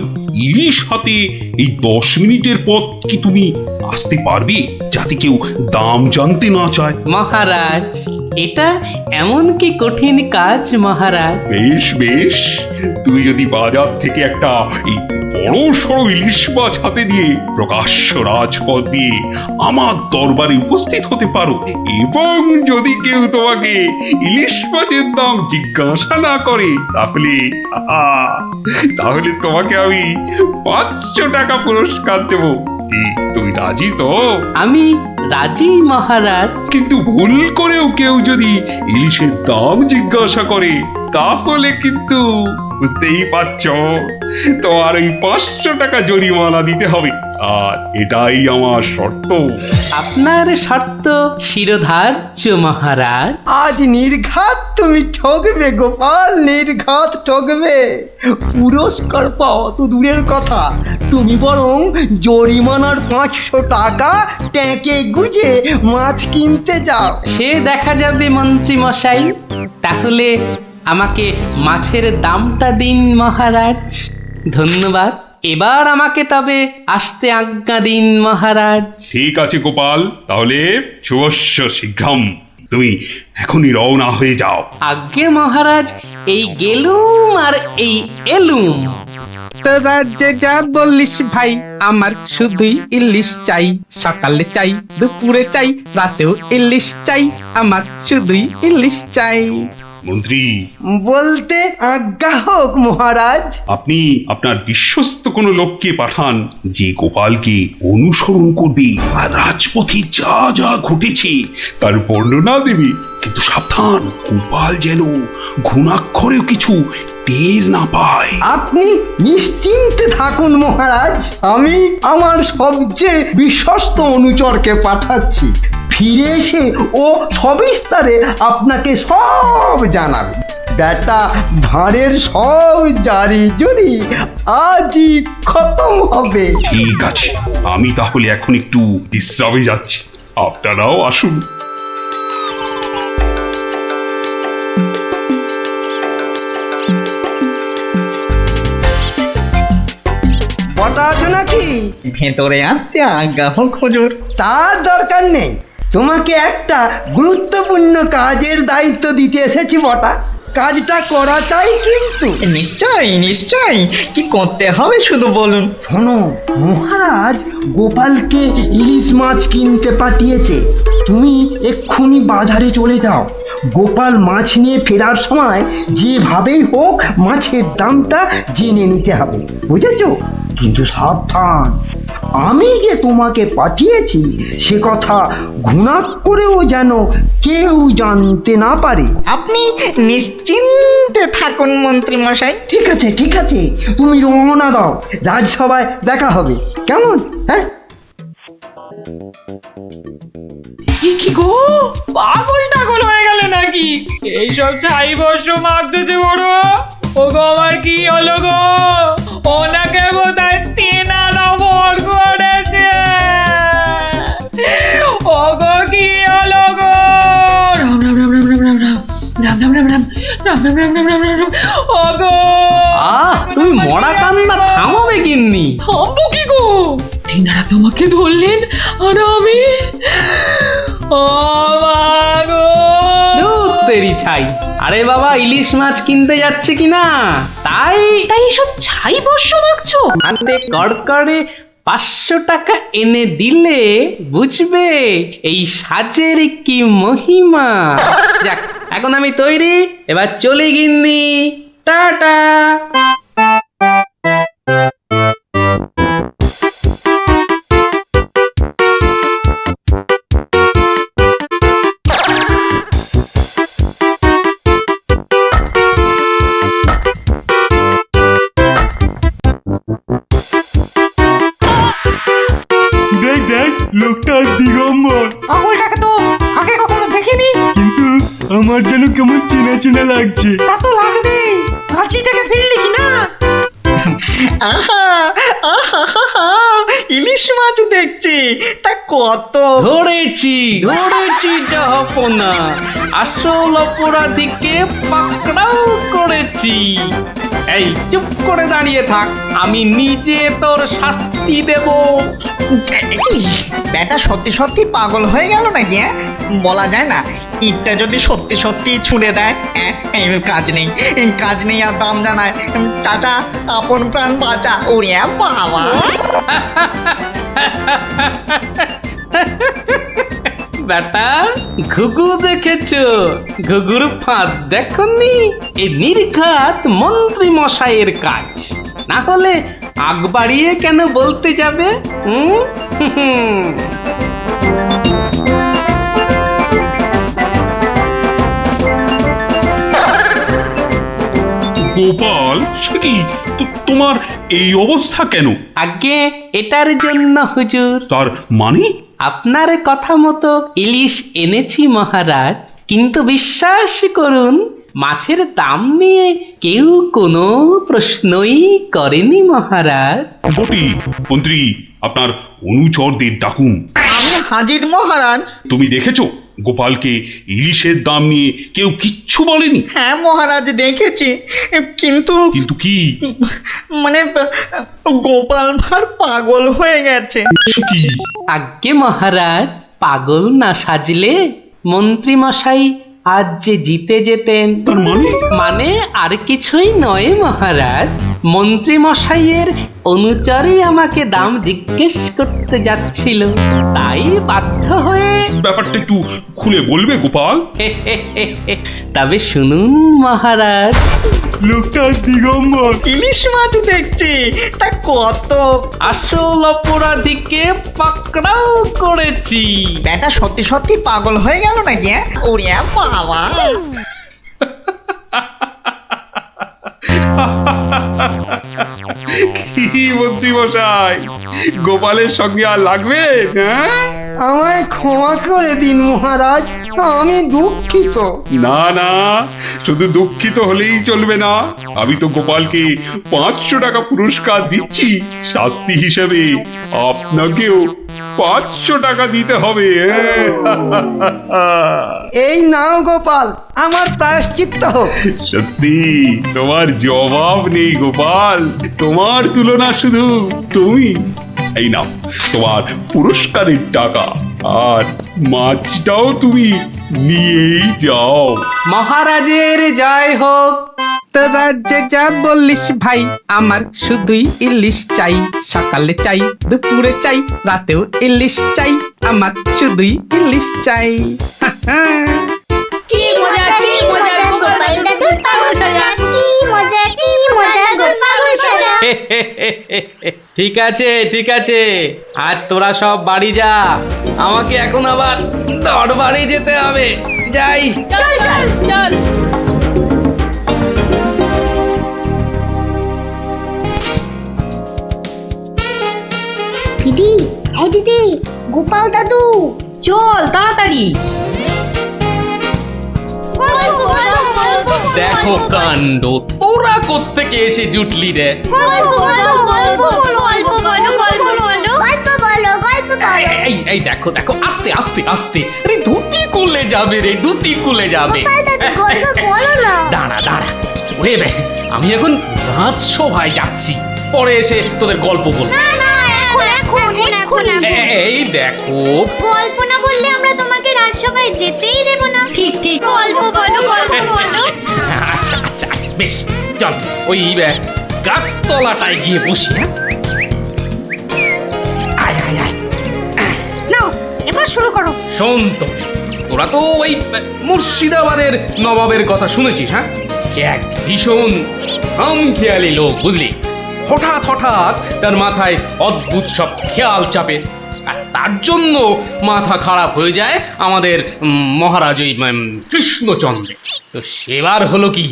ইলিশ হাতে এই 10 মিনিটের পথ কি তুমি আসতে পারবে, যাতে কেউ দাম জানতে না চায়? মহারাজ, এটা এমন কি কঠিন কাজ মহারাজ? বেশ বেশ, তুমি যদি বাজার থেকে একটা এই বড় সড়ো ইলিশ মাছ হাতে দিয়ে প্রকাশ্য রাজপথ দিয়ে আমার দরবারে উপস্থিত হতে পারো, এবং যদি কেউ তোমাকে ইলিশ মাছের দাম জিজ্ঞাসা না করে, তাহলে তাহলে তোমাকে আমি 500 টাকা পুরস্কার দেব। কি তুমি রাজি তো? আমি রাজি মহারাজ। কিন্তু ভুল করেও কেউ যদি ইলিশের দাম জিজ্ঞাসা করে, তাহলে কিন্তু বুঝতেই পারছো, তোমার ওই 500 টাকা জরিমানা দিতে হবে। আর এটাই আমার শর্ত। আপনার শর্ত শিরোধার্য মহারাজ। আজ নির্ঘাত তুমি ঠকবে গোপাল, নির্ঘাত ঠকবে। পুরস্কার পাওয়া তো দূরের কথা, তুমি বরং জরিমানার 500 টাকা ট্যাঁকে গুজে মাছ কিনতে যাও। সে দেখা যাবে মন্ত্রী মশাই। তাহলে আমাকে মাছের দামটা দিন মহারাজ। ধন্যবাদ। এবার আমাকে তবে আসতে আজ্ঞা দিন মহারাজ। ঠিক আছে গোপাল, তাহলে শুভস্য শীঘ্রম। তুমি এখনই রওনা হয়ে যাও। আজ্ঞে মহারাজ, এই গেলুম আর এই এলুম। তোরা যে যা বলিস ভাই, আমার শুধুই ইলিশ চাই। সকালে চাই, দুপুরে চাই, রাতেও ইলিশ চাই। আমার শুধুই ইলিশ চাই। মন্ত্রী, বলতে আজ্ঞা হোক মহারাজ। আপনি আপনার বিশ্বস্ত কোনো লোককে পাঠান, যে গোপালকে অনুসরণ করবে আর রাজপথে যা যা ঘটেছে তার বর্ণনা দেবে। কিন্তু সাবধান, গোপাল যেন ঘুণাক্ষরেও কিছু টের না পায়। আপনি নিশ্চিন্তে থাকুন মহারাজ, আমি আমার সবচেয়ে বিশ্বস্ত অনুচরকে পাঠাচ্ছি। ফিরে এসে ও সবিস্তারে আপনাকে সব জানাবে। বেটা ধারের সব জারি জুরি আজই খতম হবে। ঠিক আছে, আমি তাহলে এখন একটু বিশ্রামে যাচ্ছি, আপনারাও আসুন। বটা আছো নাকি? ভেতরে আসতে আজ্ঞা হোক হুজুর। তার দরকার নেই, তোমাকে একটা গুরুত্বপূর্ণ কাজের দায়িত্ব দিতে এসেছি বটা। কাজটা করা চাই কিন্তু। নিশ্চয়ই নিশ্চয়ই, কি করতে হবে শুধু বলুন। শোনো, মহারাজ গোপালকে ইলিশ মাছ কিনতে পাঠিয়েছে। তুমি এক্ষুনি বাজারে চলে যাও। গোপাল মাছ নিয়ে ফেরার সময় যেভাবেই হোক মাছের দামটা জেনে নিতে হবে, বুঝেছো? কিন্তু সাবধান, আমি যে তোমাকে পাঠিয়েছি সে কথা ঘুণাক্ষরেও যেন কেউ জানতে না পারে। আপনি নিশ্চিন্তে থাকুন মন্ত্রী মশাই। ঠিক আছে ঠিক আছে, তুমি রওনা দাও, রাজসভায় দেখা হবে, কেমন? হ্যাঁ, কি গো, পাগল টাগল হয়ে গেলে নাকি? এইসব ছাই বর্ষ মাগতেছে বড়। ও গো, আমার কি হলো গো? ওনাকে বোধহয় তেনারা ভর করেছে। ও গো, কি হলো গো? রাম রাম রাম রাম রাম রাম রাম রাম রাম রাম রাম রাম রাম রাম রাম রাম রাম। ও গো, তুমি মরা কান্না থামাবে গিন্নি? থামবো কি গো? তেনারা তোমাকে ধরলেন আর আমি, ও মা গো। ধুর তেরি ছাই। আরে বাবা, ইলিশ মাছ কিনতে যাচ্ছে কিনা, তাই এসব ছাই বর্ষ মাগছো? হাতে কড়কড়ে 500 টাকা এনে দিলে বুঝবে এই সাজের কি মহিমা। যাক, এখন আমি তৈরি, এবার চলে গিন্নি। টাটা। দিগম্বর, আঙুলটাকে তো আগে কখনো দেখিনি। কিন্তু আমার যেন কেমন চেনা চেনা লাগছে। তা তো লাগবে, রাঁচি থেকে ফিরলি কি না? আহা আহা আহা, ইলিশ মাছ দেখছি, তা কত? ধরেছি ধরেছি জাহাপনা, আসল অপরাধীকে পাকড়াও করেছি। এই চুপ করে দাঁড়িয়ে থাক, আমি নিজে তোর শাস্তি দেব। কি ব্যাটা সত্যি সত্যি পাগল হয়ে গেল নাকি? বলা যায় না, ইটটা যদি সত্যি সত্যি ছুঁড়ে দেয়, এই কাজ নেই আর দাম জানায়। চাচা, আপন প্রাণ বাঁচা। ওরে বাবা! বেটা, ঘুঘু দেখেছো? ঘুঘুর ফাঁদ দেখনি? এই নির্ঘাত মন্ত্রী মশাইয়ের কাজ। না হলে আগ বাড়িয়ে কেন বলতে যাবে? গোপাল, সে কি তোমার এই অবস্থা কেন? আগে এটার জন্য হুজুর, তার মানে? আপনার কথা মতো ইলিশ এনেছি মহারাজ, কিন্তু বিশ্বাস করুন, মাছের দাম নিয়ে কেউ কোনো প্রশ্নই করেনি মহারাজ। বটি, মন্ত্রী, আপনার অনুচরদের ডাকুন। আমি হাজির মহারাজ। তুমি দেখেছো গোপালকে ইলিশের দাম নিয়ে কেউ কিচ্ছু বলেনি? হ্যাঁ মহারাজ, দেখেছি, কিন্তু কিন্তু কি? মানে গোপাল ভাঁড় পাগল হয়ে গেছে। সে কি? আজ্ঞে মহারাজ, পাগল না সাজলে মন্ত্রী মশাই আজ যে জিতে যেতেন। তার মানে? মানে আর কিছুই নয় মহারাজ, মন্ত্রী মশাইয়ের অনুচরই আমাকে দাম জিজ্ঞেস করতে যাচ্ছিল, তাই বাধ্য হয়ে। ব্যাপারটা একটু খুলে বলবে গোপাল? তবে শুনুন মহারাজ। লোকটা দিগম্বর। ইলিশ মাছ দেখছি, তা কত? আসল অপরাধীকে পাকড়াও করেছি। ব্যাটা সত্যি সত্যি পাগল হয়ে গেল নাকি? ওরে বাবা! কি মন্ত্রী মশাই, গোপালের সঙ্গে আর লাগবে? হ্যাঁ, আমায় ক্ষমা করে দিন মহারাজ, আমি দুঃখিত। না না, শুধু দুঃখিত হলেই চলবে না। আমি তো গোপালকে 500 টাকা পুরস্কার দিচ্ছি, শাস্তি হিসেবে আপনাকেও 500 টাকা দিতে হবে। এই নাও গোপাল, আমার প্রায়শ্চিত্ত হোক। সত্যি তোমার জবাব নেই গোপাল, তোমার তুলনা শুধু তুমি। এই নাও তোমার পুরস্কারের টাকা, আর মাছটাও তুমি নিয়েই যাও। মহারাজের জয় হোক। তোরা যে যা বললিস ভাই, আমার শুধুই ইলিশ চাই। সকালে চাই, দুপুরে চাই, রাতেও ইলিশ চাই। আমার শুধুই ইলিশ চাই। কি মজা, কি মজা, গোপাল দাদুর পাগল সাজা। কি মজা, কি মজা, গোপাল পাগল সাজা। ঠিক আছে ঠিক আছে, আজ তোরা সব বাড়ি যা, আমাকে এখন আবার দরবারে যেতে হবে। যাই। চল চল চল। দিদি, এই দিদি, গোপাল দাদু। চল তাড়াতাড়ি। গল্প, গল্প, গল্প, দেখো কাণ্ড, তোরা কোত্থেকে এসে জুটলি রে? গল্প, গল্প, গল্প, গল্প বলো, গল্প বলো, গল্প বলো, গল্প বলো। এই এই দেখো দেখো, আস্তে আস্তে আস্তে, আরে ধুতি খুলে যাবে রে, ধুতি খুলে যাবে। গোপাল দাদু, গল্প বলো না। দাঁড়া দাঁড়া, ওরে বে, আমি এখন রাজসভায় যাচ্ছি, পরে এসে তোদের গল্প বলবো। না না, এখন। এই দেখো, গল্প না বললে আমরা তোমাকে রাজসভায় যেতেই দেব না। ঠিক ঠিক। গল্প বলো, গল্প বলো। আচ্ছা আচ্ছা আচ্ছা, বেশ, চল ওই গাছতলাটায় গিয়ে বসি। হ্যাঁ, আয় আয় আয়। নাও, এবার শুরু করো। শোন তো, তোরা তো ওই মুর্শিদাবাদের নবাবের কথা শুনেছিস? হ্যাঁ, এক ভীষণ খামখেয়ালি লোক, বুঝলি? হঠাৎ হঠাৎ তার মাথায় অদ্ভুত সব খেয়াল চাপে, আর তার জন্য মাথা খারাপ হয়ে যায় আমাদের মহারাজ ওই কৃষ্ণচন্দ্র। তো সেবার হলো কি,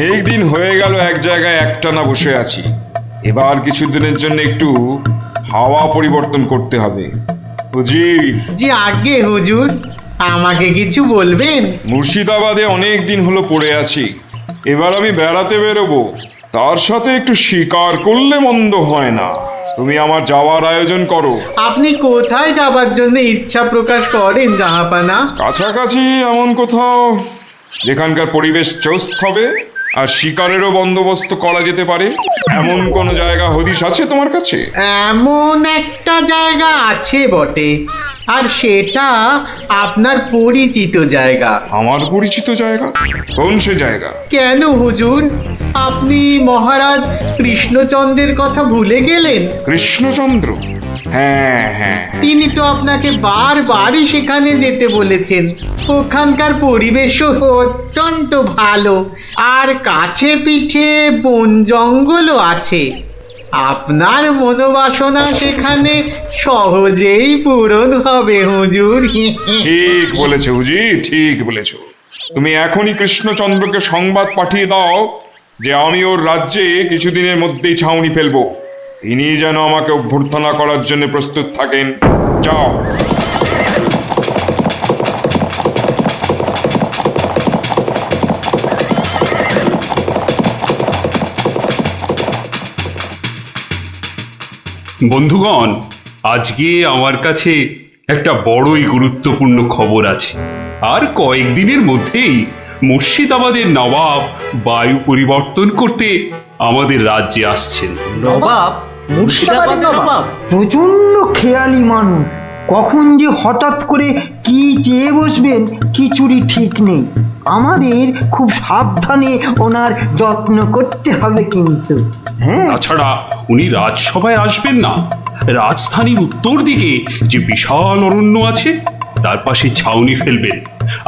অনেক দিন হয়ে গেল এক জায়গায় একটানা বসে আছি। এবার কিছুদিনের জন্য একটু হাওয়া পরিবর্তন করতে হবে। হুজির, জি আগে হুজুর, আমাকে কিছু বলবেন? মুর্শিদাবাদে অনেক দিন হলো পড়ে আছি, এবার আমি বেড়াতে বেরোবো, তার সাথে একটু শিকার করলে মন্দ হয় না। তুমি আমার যাওয়ার আয়োজন করো। আপনি কোথায় যাবার জন্য ইচ্ছা প্রকাশ করেন জাহাপানা? কাছাকাছি এমন কোথাও যেখানকার পরিবেশ চৌস্ত হবে আর শিকারেরও বন্দোবস্ত করা যেতে পারে, এমন কোন জায়গা হদিশ আছে তোমার কাছে? এমন একটা জায়গা আছে বটে, আর সেটা আপনার পরিচিত জায়গা। আমার পরিচিত জায়গা? কোন সে জায়গা? কেন হুজুর, আপনি মহারাজ কৃষ্ণচন্দ্রের কথা ভুলে গেলেন? কৃষ্ণচন্দ্র? হ্যাঁ হ্যাঁ, তিনি তো আপনাকে বারবারই সেখানে যেতে বলেছেন। ওখানকার পরিবেশও অত্যন্ত ভালো, আর কাছে পিঠে বন জঙ্গলও আছে। আপনার মনোবাসনা সেখানে সহজেই পূরণ হবে হুজুর। ঠিক বলেছো হুজি, ঠিক বলেছো। তুমি এখনই কৃষ্ণচন্দ্রকে সংবাদ পাঠিয়ে দাও যে আমি ওর রাজ্যে কিছুদিনের মধ্যেই ছাউনি ফেলবো। তিনি যেন আমাকে অভ্যর্থনা করার জন্য প্রস্তুত থাকেন। যাও। বন্ধুগণ, আজকে আমার কাছে একটা বড়ই গুরুত্বপূর্ণ খবর আছে। আর কয়েকদিনের মধ্যেই মুর্শিদাবাদের নবাব বায়ু পরিবর্তন করতে আমাদের রাজ্যে আসছেন। নবাব? মুর্শিদাবাদের নবাব? প্রচন্ড খেয়ালি মানুষ, কখন যে হঠাৎ করে কি চেয়ে বসবেন কিছুরই ঠিক নেই। আমাদের খুব সাবধানে ওনার যত্ন করতে হবে কিন্তু। হ্যাঁ, তাছাড়া উনি রাজসভায় আসবেন না, রাজধানীর উত্তর দিকে যে বিশাল অরণ্য আছে তার পাশে ছাউনি ফেলবেন,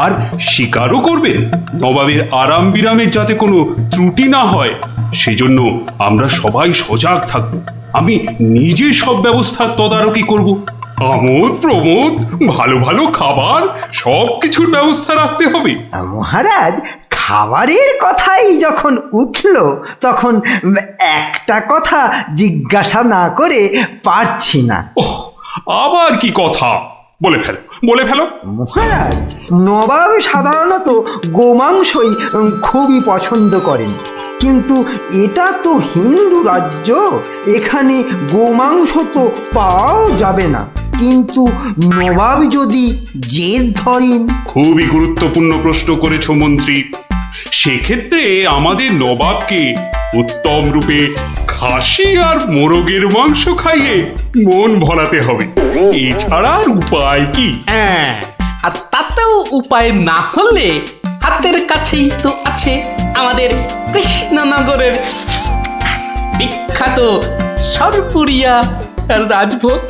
আর শিকারও করবেন। নবাবের আরাম বিরামের যাতে কোনো ত্রুটি না হয় সেজন্য আমরা সবাই সজাগ থাকব। আমি নিজে সব ব্যবস্থার তদারকি করব। আমোদ প্রমোদ, ভালো ভালো খাবার, সব কিছুর ব্যবস্থা রাখতে হবে। মহারাজ, খাবারের কথাই যখন উঠল তখন একটা কথা জিজ্ঞাসা না করে পারছি না। ওহ, আবার কি কথা? বলে ফেলো, বলে ফেলো। মহারাজ, নবাব সাধারণত গোমাংসই খুবই পছন্দ করেন, কিন্তু এটা তো হিন্দু রাজ্য, এখানে গোমাংস তো পাওয়াও যাবে না। কিন্তু নবাব যদি জেদ ধরেন। খুবই গুরুত্বপূর্ণ প্রশ্ন করেছ মন্ত্রী। সেক্ষেত্রে আমাদের নবাবকে উত্তম রূপে খাসি আর মোরগের মাংস খাইয়ে মন ভরাতে হবে। এছাড়া আর উপায় কি? হ্যাঁ, আর তাতেও উপায় না হলে হাতের কাছেই তো আছে আমাদের কৃষ্ণনগরের বিখ্যাত সরপুরিয়া রাজভোগ।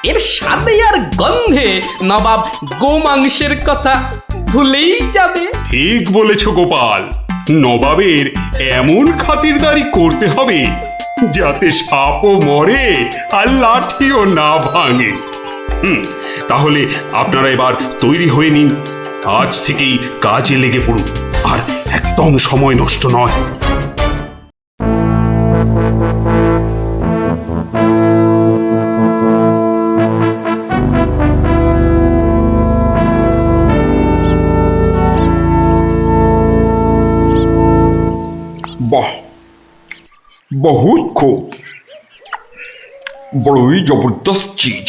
এর স্বাদে আর গন্ধে নবাব গোমাংসের কথা ভুলেই যাবে। ঠিক বলেছ গোপাল, নবাবের এমন খাতিরদারি করতে হবে যাতে সাপও মরে আর লাঠিও না ভাঙে। তাহলে আপনারা এবার তৈরি হয়ে নিন, আজ থেকেই কাজে লেগে পড়ুন, আর একদম সময় নষ্ট নয়। বাহ, বহুত খুব, বড়ই জবরদস্ত চিজ।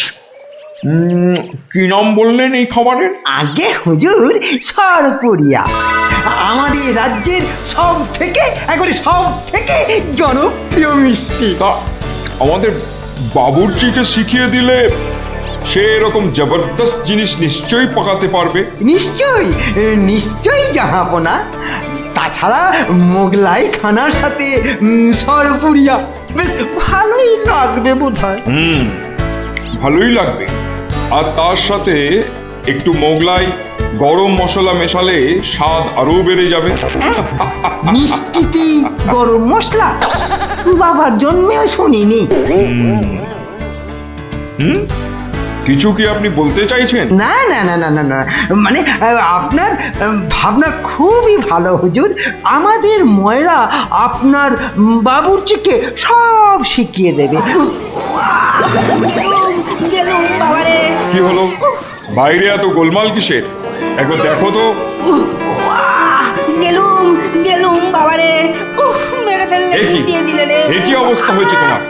কি নাম বললেন এই খাবারের? আগে হুজুর, সরপুরিয়া আমাদের রাজ্যের সব থেকে জনপ্রিয় মিষ্টি। তা আমাদের বাবুর্চিকে শিখিয়ে দিলে সে এরকম জবরদস্ত জিনিস নিশ্চয়ই পাকাতে পারবে। নিশ্চয়ই জাহাপনা। তাছাড়া মোগলাই খানার সাথে সরপুরিয়া বেশ ভালোই লাগবে বোধহয়। ভালোই লাগবে, আর তার সাথে একটু মোগলাই গরম মশলা মেশালে স্বাদ আরো বেড়ে যাবে। মিষ্টিতে গরম মশলা? বাবার জন্মেও শুনিনি। কিছু কি আপনি বলতে চাইছেন? না না না না না না মানে আপনার ভাবনা খুবই ভালো হুজুর। আমাদের ময়রা আপনার বাবুর্চিকে সব শিখিয়ে দেবে। গেলুম বাবারে। কি হলো, বাইরে এত গোলমাল কিসের? একবার দেখো তো। গেলুম গেলুম বাবারে। উফ, মেরে ফেললে, এ কি? দিয়ে দিলে রে। এ কি অবস্থা হয়েছে তোমার?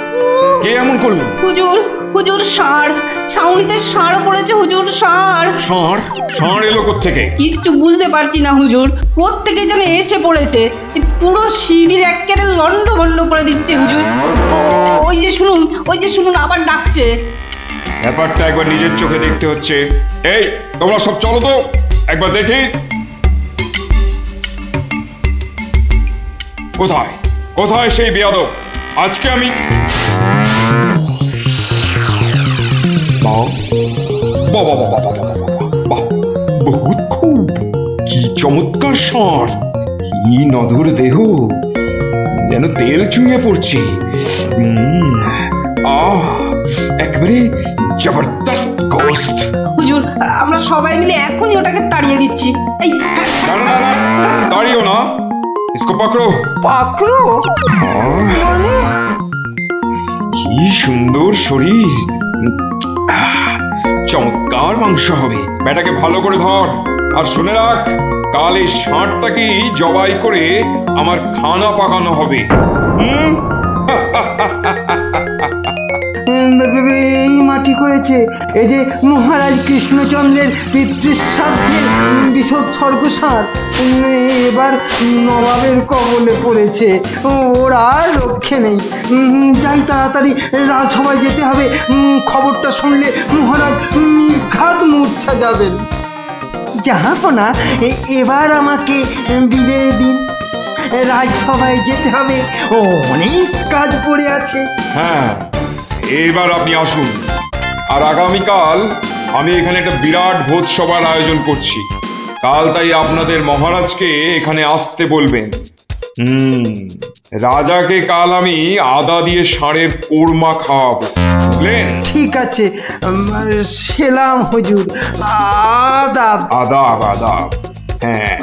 কে এমন করলো? হুজুর, হুজুর ষাঁড়, ছাউনিতে ষাঁড় পড়েছে হুজুর, ষাঁড়। ষাঁড়? ষাঁড় এলো কোত্থেকে? কিচ্ছু বুঝতে পারছি না হুজুর, কোত্থেকে যেন এসে পড়েছে। এই পুরো শিবির একেবারে লন্ড ভন্ড করে দিচ্ছে হুজুর। ওই যে শুনুন, ওই যে শুনুন, আবার ডাকছে। ব্যাপারটা একবার নিজের চোখে দেখতে হচ্ছে। এই তোমরা সব চলো তো, একবার দেখি। কোথায় কোথায় সেই বেয়াদব? আজকে আমি বাহ, বাহ, বাহ, বাহ, বাহ, বাহ, বাহ, বাহ, বহুত খুব, কি চমৎকার ষাঁড়, কি নধর দেহ, যেন তেল চুইয়ে পড়ছে। একেবারে জবরদস্ত গোস্ত। হুজুর, আমরা সবাই মিলে এখনই ওটাকে তাড়িয়ে দিচ্ছি। এই না না না না, দাঁড়িও না, ইসকো পাকড়ো। পাকড়ো মানে? কি সুন্দর শরীর, চমৎকার মাংস হবে। বেটাকে ভালো করে ধর, আর শুনে রাখ, কাল এই ষাঁড়টাকেই জবাই করে আমার খানা পাকানো হবে। এই মাটি করেছে, এই যে মহারাজ কৃষ্ণচন্দ্রের পিতৃশ্রাদ্ধের বিসৎসর্গসার এবার নবাবের কবলে পড়েছে। ওর আর রক্ষে নেই। যাই তাড়াতাড়ি, রাজসভায় যেতে হবে। খবরটা শুনলে মহারাজ নির্ঘাত মূর্ছা যাবেন। জাহাপনা, এবার আমাকে বিদায় দিন। রাজসভায় যেতে হবে, অনেক কাজ পড়ে আছে। হ্যাঁ, এবার আপনি আসুন। আর আগামীকাল আমি এখানে একটা বিরাট ভোজ সভার আয়োজন করছি। কাল তাই আপনাদের মহারাজকে এখানে আসতে বলবেন। রাজাকে কাল আমি আদা দিয়ে ষাঁড়ের কোরমা খাওয়াবো, বুঝলেন? ঠিক আছে, সেলাম হুজুর, আদাব। আদাব আদাব, হ্যাঁ।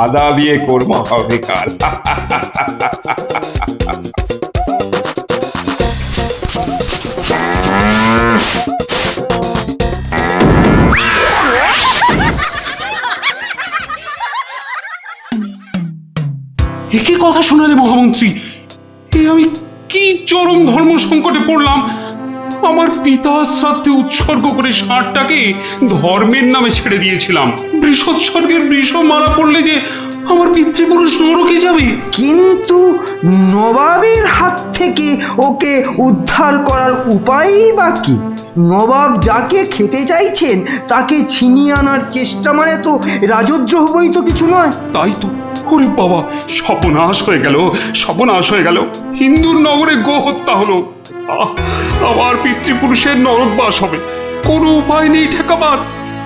আদা দিয়ে কোরমা হবে কাল। একই কথা শোনালে মহামন্ত্রী, এ আমি কি চরম ধর্ম সংকটে পড়লাম। আমার পিতা শ্রাদ্ধে উৎসর্গ করে ষাঁড়টাকে ধর্মের নামে ছেড়ে দিয়েছিলাম। বৃষোৎসর্গের বৃষ মারা পড়লে যে আমার পিতৃপুরুষ নরকে যাবে। কিন্তু নবাবের হাত থেকে ওকে উদ্ধার করার উপায়ই বা কি? নবাব যাকে খেতে চাইছেন তাকে ছিনিয়ে আনার চেষ্টা মানে তো রাজদ্রোহ বই তো কিছু নয়। তাই তো, ওরে বাবা, সর্বনাশ হয়ে গেল, সর্বনাশ হয়ে গেল। হিন্দুর নগরে গো হত্যা হলো, আমার পিতৃপুরুষের নরকবাস হবে। কোনো উপায় নেই ঠেকাবার।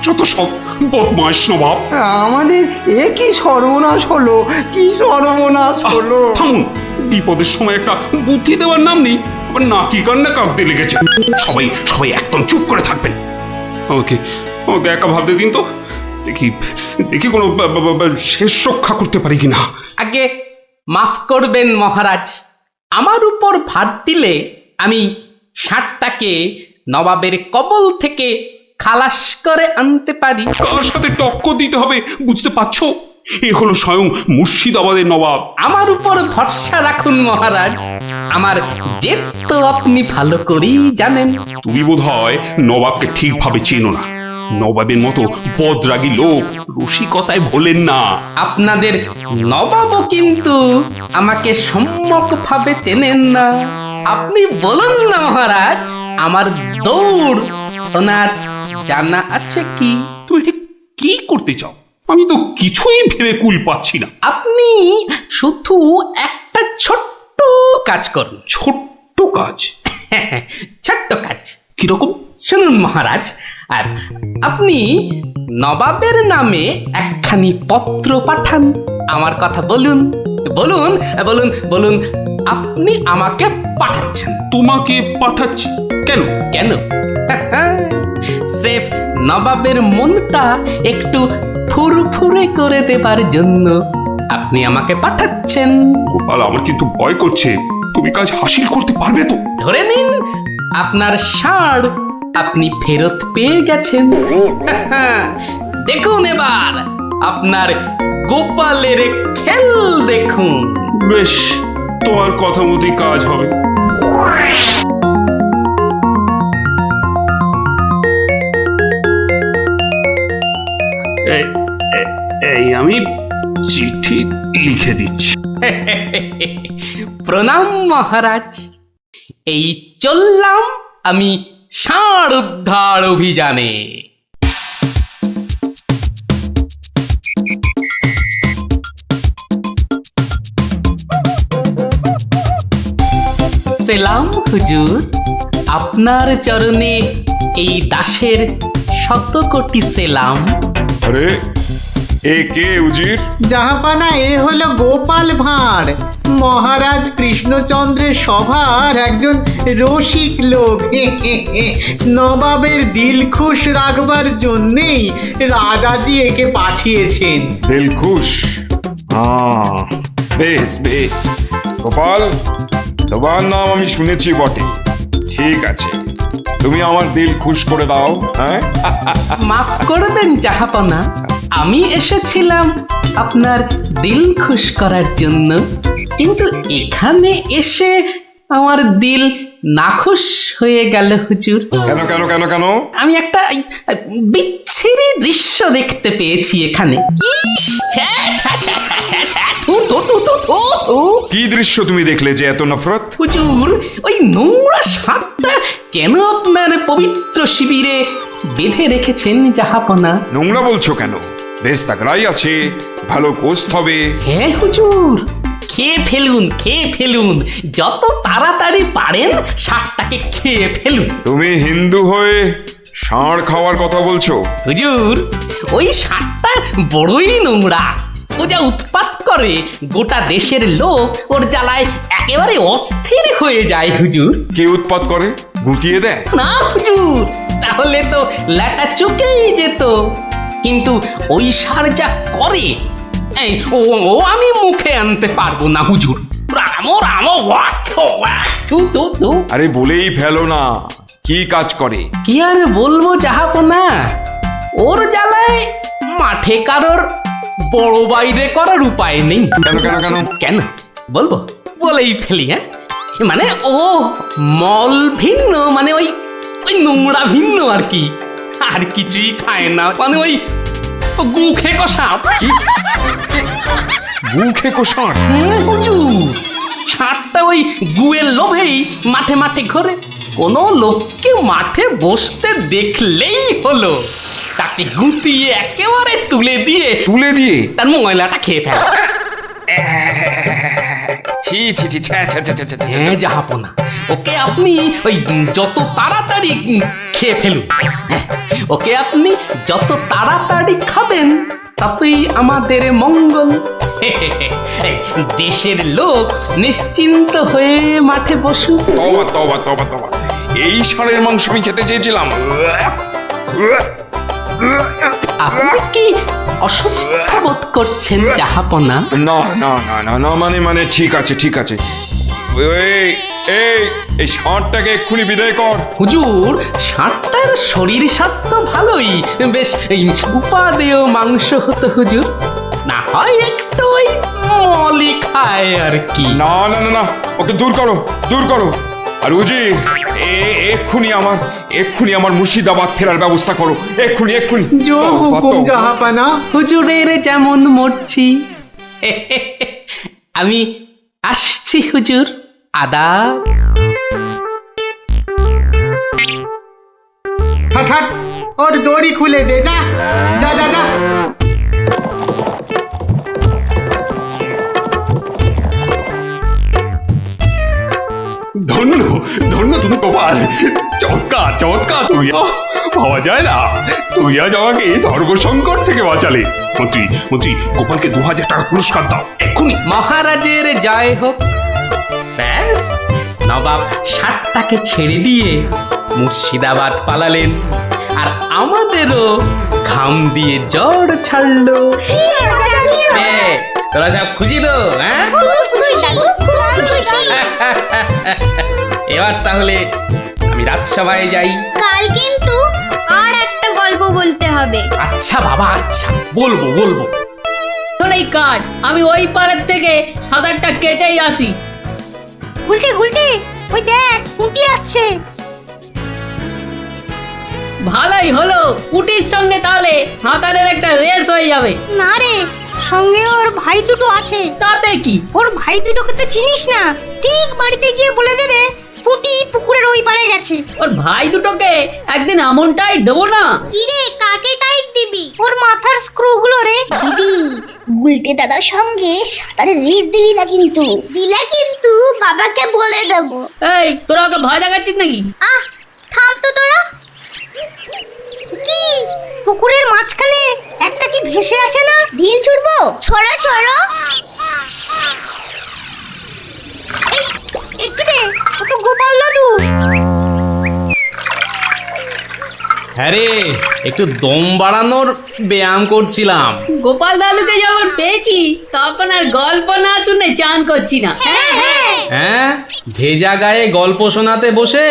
যত সব বদমাশ নবাব। আমাদের এ কি সর্বনাশ হলো, কি সর্বনাশ হলো! থামুন, বিপদের সময় একটা বুদ্ধি দেওয়ার নাম নেই, আবার নাকি কান্না কাঁদতে লেগেছে। সবাই সবাই একদম চুপ করে থাকবেন। আমাকে আমাকে একা ভাবতে দিন তো, দেখি দেখি কোনো শেষ রক্ষা করতে পারি কিনা। আগে মাফ করবেন মহারাজ, আমার উপর ভার দিলে আমি ষাঁড়টাকে নবাবের কবল থেকে খালাস করে আনতে পারি। কার সাথে টক্কর দিতে হবে বুঝতে পারছো? এ হলো স্বয়ং মুর্শিদাবাদের নবাব। আমার উপর ভরসা রাখুন মহারাজ, আমার জেদ তো আপনি ভালো করেই জানেন। তুমি বোধহয় নবাবকে ঠিকভাবে চেনো না। নবাবের মতো বদরাগী লোক রসিকতায় ভোলেন না। আপনাদের নবাবও কিন্তু আমাকে সম্যকভাবে চেনেন না। আপনি বলুন না মহারাজ, আমার দৌড় ওনার জানা আছে কি? তুমি ঠিক কি করতে চাও? আমি তো কিছুই ভেবে কুল পাচ্ছি না। আপনি শুধু একটা ছোট্ট কাজ করুন। ছোট্ট কাজ? ছোট্ট কাজ কিরকম? শুনুন মহারাজ, আর আপনি নবাবের নামে একখানি পত্র পাঠান। আমার কথা বলুন, বলুন বলুন বলুন, আপনি আমাকে পাঠাচ্ছেন। তোমাকে পাঠাচ্ছি কেন? কেন? স্রেফ নবাবের মনটা একটু ফুরফুরে করে দেবার জন্য আপনি আমাকে পাঠাচ্ছেন। গোপাল, আমার কিন্তু ভয় করছে। তুমি কাজ হাসিল করতে পারবে তো? ধরে নিন আপনার ষাঁড় আপনি ফেরত পেয়ে গেছেন। দেখুন এবার আপনার গোপালের খেল দেখুন। বেশ, তোমার কথা মতোই কাজ হবে। এই আমি চিঠি লিখে দিচ্ছি। প্রণাম মহারাজ, এই চললাম আমি ষাঁড় উদ্ধার অভিযানে। সেলাম হুজুর, আপনার চরণে এই দাসের শত কোটি সেলাম। আরে এ কে উজির? জাহাপানা, এ হলো গোপাল ভাঁড়, মহারাজ কৃষ্ণচন্দ্রের সভার একজন রসিক লোক। নবাবের দিল খুশ রাখবার জন্যেই রাজাজি একে পাঠিয়েছেন। দিলখুশ? বেশ বেশ। গোপাল, তোমার নাম আমি শুনেছি বটে। ঠিক আছে, তুমি আমার দিল খুশ করে দাও। হ্যাঁ, মাফ করবেন জাহাপনা, আমি এসেছিলাম আপনার দিল খুশ করার জন্য, কিন্তু এখানে এসে আমার দিল নাখুশ হয়ে গেল হুজুর। কেন কেন কেন কেন? আমি একটা বিচ্ছিরি দৃশ্য দেখতে পেয়েছি এখানে। ইস, ছ্যা, ছ্যা, ছ্যা, ছ্যা, ছ্যা, ছ্যা, থু, থু, থু, থু, থু, থু। কি দৃশ্য তুমি দেখলে যে এত নফরত? হুজুর, ওই নোংরা সাপটা কেন আপনার পবিত্র শিবিরে বেঁধে রেখেছেন জাহাপনা? নোংরা বলছো কেন? বেশ তাগড়াই আছে, ভালো গোস্ত হবে। হ্যাঁ হুজুর, খেয়ে ফেলুন, খেয়ে ফেলুন, যত তাড়াতাড়ি পারেন সাপটাকে খেয়ে ফেলুন। তুমি হিন্দু হয়ে ষাঁড় খাওয়ার কথা বলছো? হুজুর, ওই সাপটা বড়ই নোংরা। ও যা উৎপাত করে, গোটা দেশের লোক ওর জ্বালায় একেবারে অস্থির হয়ে যায় হুজুর। কে উৎপাত করে? গুটিয়ে দেয়? না হুজুর, তাহলে তো ল্যাটা চুকেই যেত। কিন্তু ওই সার যা করে, এই ও ও আমি মুখে আনতে পারবো না হুজুর। রাম রাম ওয়াক ওয়াক, তু তু তু। আরে বলেই ফেলো না, কি কাজ করে? কি আর বলবো জাহাপনা, ওর জ্বালায় মাঠে কারোর বড় বাইরে করার উপায় নেই। কেন কেন কেন? কেন বলবো? বলেই ফেলি। হ্যাঁ, মানে ও মল ভিন্ন, মানে ওই ওই নোংরা ভিন্ন আর কি, আর কিছুই খায় না। মানে ওই গু খেকো সাপ। গু খেকো ষাঁড়? হুজুর, ষাঁড়টা ওই গুয়ের লোভেই মাঠে মাঠে ঘোরে। কোনো লোককে মাঠে বসতে দেখলেই হলো তাকে গুটিয়ে একেবারে তুলে দিয়ে তার ময়লাটা খেয়ে ফেলে। ছি ছি ছি, ছ্যা, ছ্যা, ছ্যা, ছ্যা, ছ্যা, ছ্যা। হ্যাঁ জাহাপনা, ওকে আপনি ওই যত তাড়াতাড়ি খেয়ে ফেলুন। হ্যাঁ, ওকে আপনি যত তাড়াতাড়ি খাবেন ততই আমাদের মঙ্গল। এই দেশের লোক নিশ্চিন্ত হয়ে মাঠে বসুক। তবা তবা তবা তবা, এই ষাঁড়ের মাংস আমি খেতে চেয়েছিলাম। আপনি কি অসুস্থ বোধ করছেন জাহাপনা? না না না না না, মানে ঠিক আছে ঠিক আছে। এই এই এই ষাঁড়টাকে এক্ষুনি বিদায় কর। হুজুর, ষাঁড়টার শরীর স্বাস্থ্য ভালোই, বেশ উপাদেয় মাংস হতো হুজুর। না হয় একটু ওই মলি খায় আর কি। না না না না, ওকে দূর করো, দূর করো। আর উজির, এক্ষুনি আমার মুর্শিদাবাদ ফেরার ব্যবস্থা করো, এক্ষুনি এক্ষুনি। জো হুকুম জাহাপানা। হুজুরের যেমন মর্জি। আমি আসছি হুজুর, আদাব। হাট হাট, ওর দড়ি খুলে দে, যা যা যা যা। ধন্য ধন্য তুমি গোপাল, চমৎকার চমৎকার। তুই ভাবা যায় না, তুই আজ আমাকে ধর্ম সংকট থেকে বাঁচালে। মন্ত্রী মন্ত্রী, গোপালকে 2000 টাকা পুরস্কার দাও এক্ষুনি। মহারাজের জয় হোক। ব্যাস নবাব ষাটটাকে ছেড়ে দিয়ে মুর্শিদাবাদ পালালেন, আর আমাদেরও ঘাম দিয়ে জ্বর ছাড়লো। তোরা সব খুশি তো? হ্যাঁ, এবার তাহলে আমি রাজসভায় যাই। কাল কিন্তু আর একটা গল্প বলতে হবে। আচ্ছা বাবা, আচ্ছা, বলবো বলবো। এই কাঠ আমি ওই পাড়ের থেকে সাঁতারটা কেটেই আসি। গুলটে গুলটে, ওই দেখ পুঁটি আসছে। ভালোই হলো, পুটির সঙ্গে তাহলে সাঁতারের একটা রেস হয়ে যাবে। না রে, সঙ্গে ওর ভাই দুটো আছে। তাতে কি? ওর ভাই দুটোকে তো চিনিস না, ঠিক বাড়িতে গিয়ে বলে দেবে পুঁটি পুকুরের ওই পাড়ে গেছে। ওর ভাই দুটোকে একদিন এমন টাইট দেবো না। কি রে, কাকে টাইট দিবি? ওর মাথার স্ক্রু গুলো রে। দিদি, গুলটে দাদার সঙ্গে সাঁতারে রেস দিবি না কিন্তু। দিলে কিন্তু বাবাকে বলে দেবো। এই তোরা ওকে ভয় দেখাচ্ছিস নাকি? আহ, থাম তো তোরা। কি পুকুরের মাঝখানে একটা কি ভেসে আছে না? ঢিল ছুড়বো? ছড়ো ছড়ো। একটু দে, ও তো গোপাল দাদু। হ্যাঁ রে, একটু দম বাড়ানোর ব্যায়াম করছিলাম। গোপাল দাদুকে যখন পেয়েছি তখন আর গল্প না শুনে চান করছি না। হ্যাঁ, ভেজা গায়ে গল্প শোনাতে বসে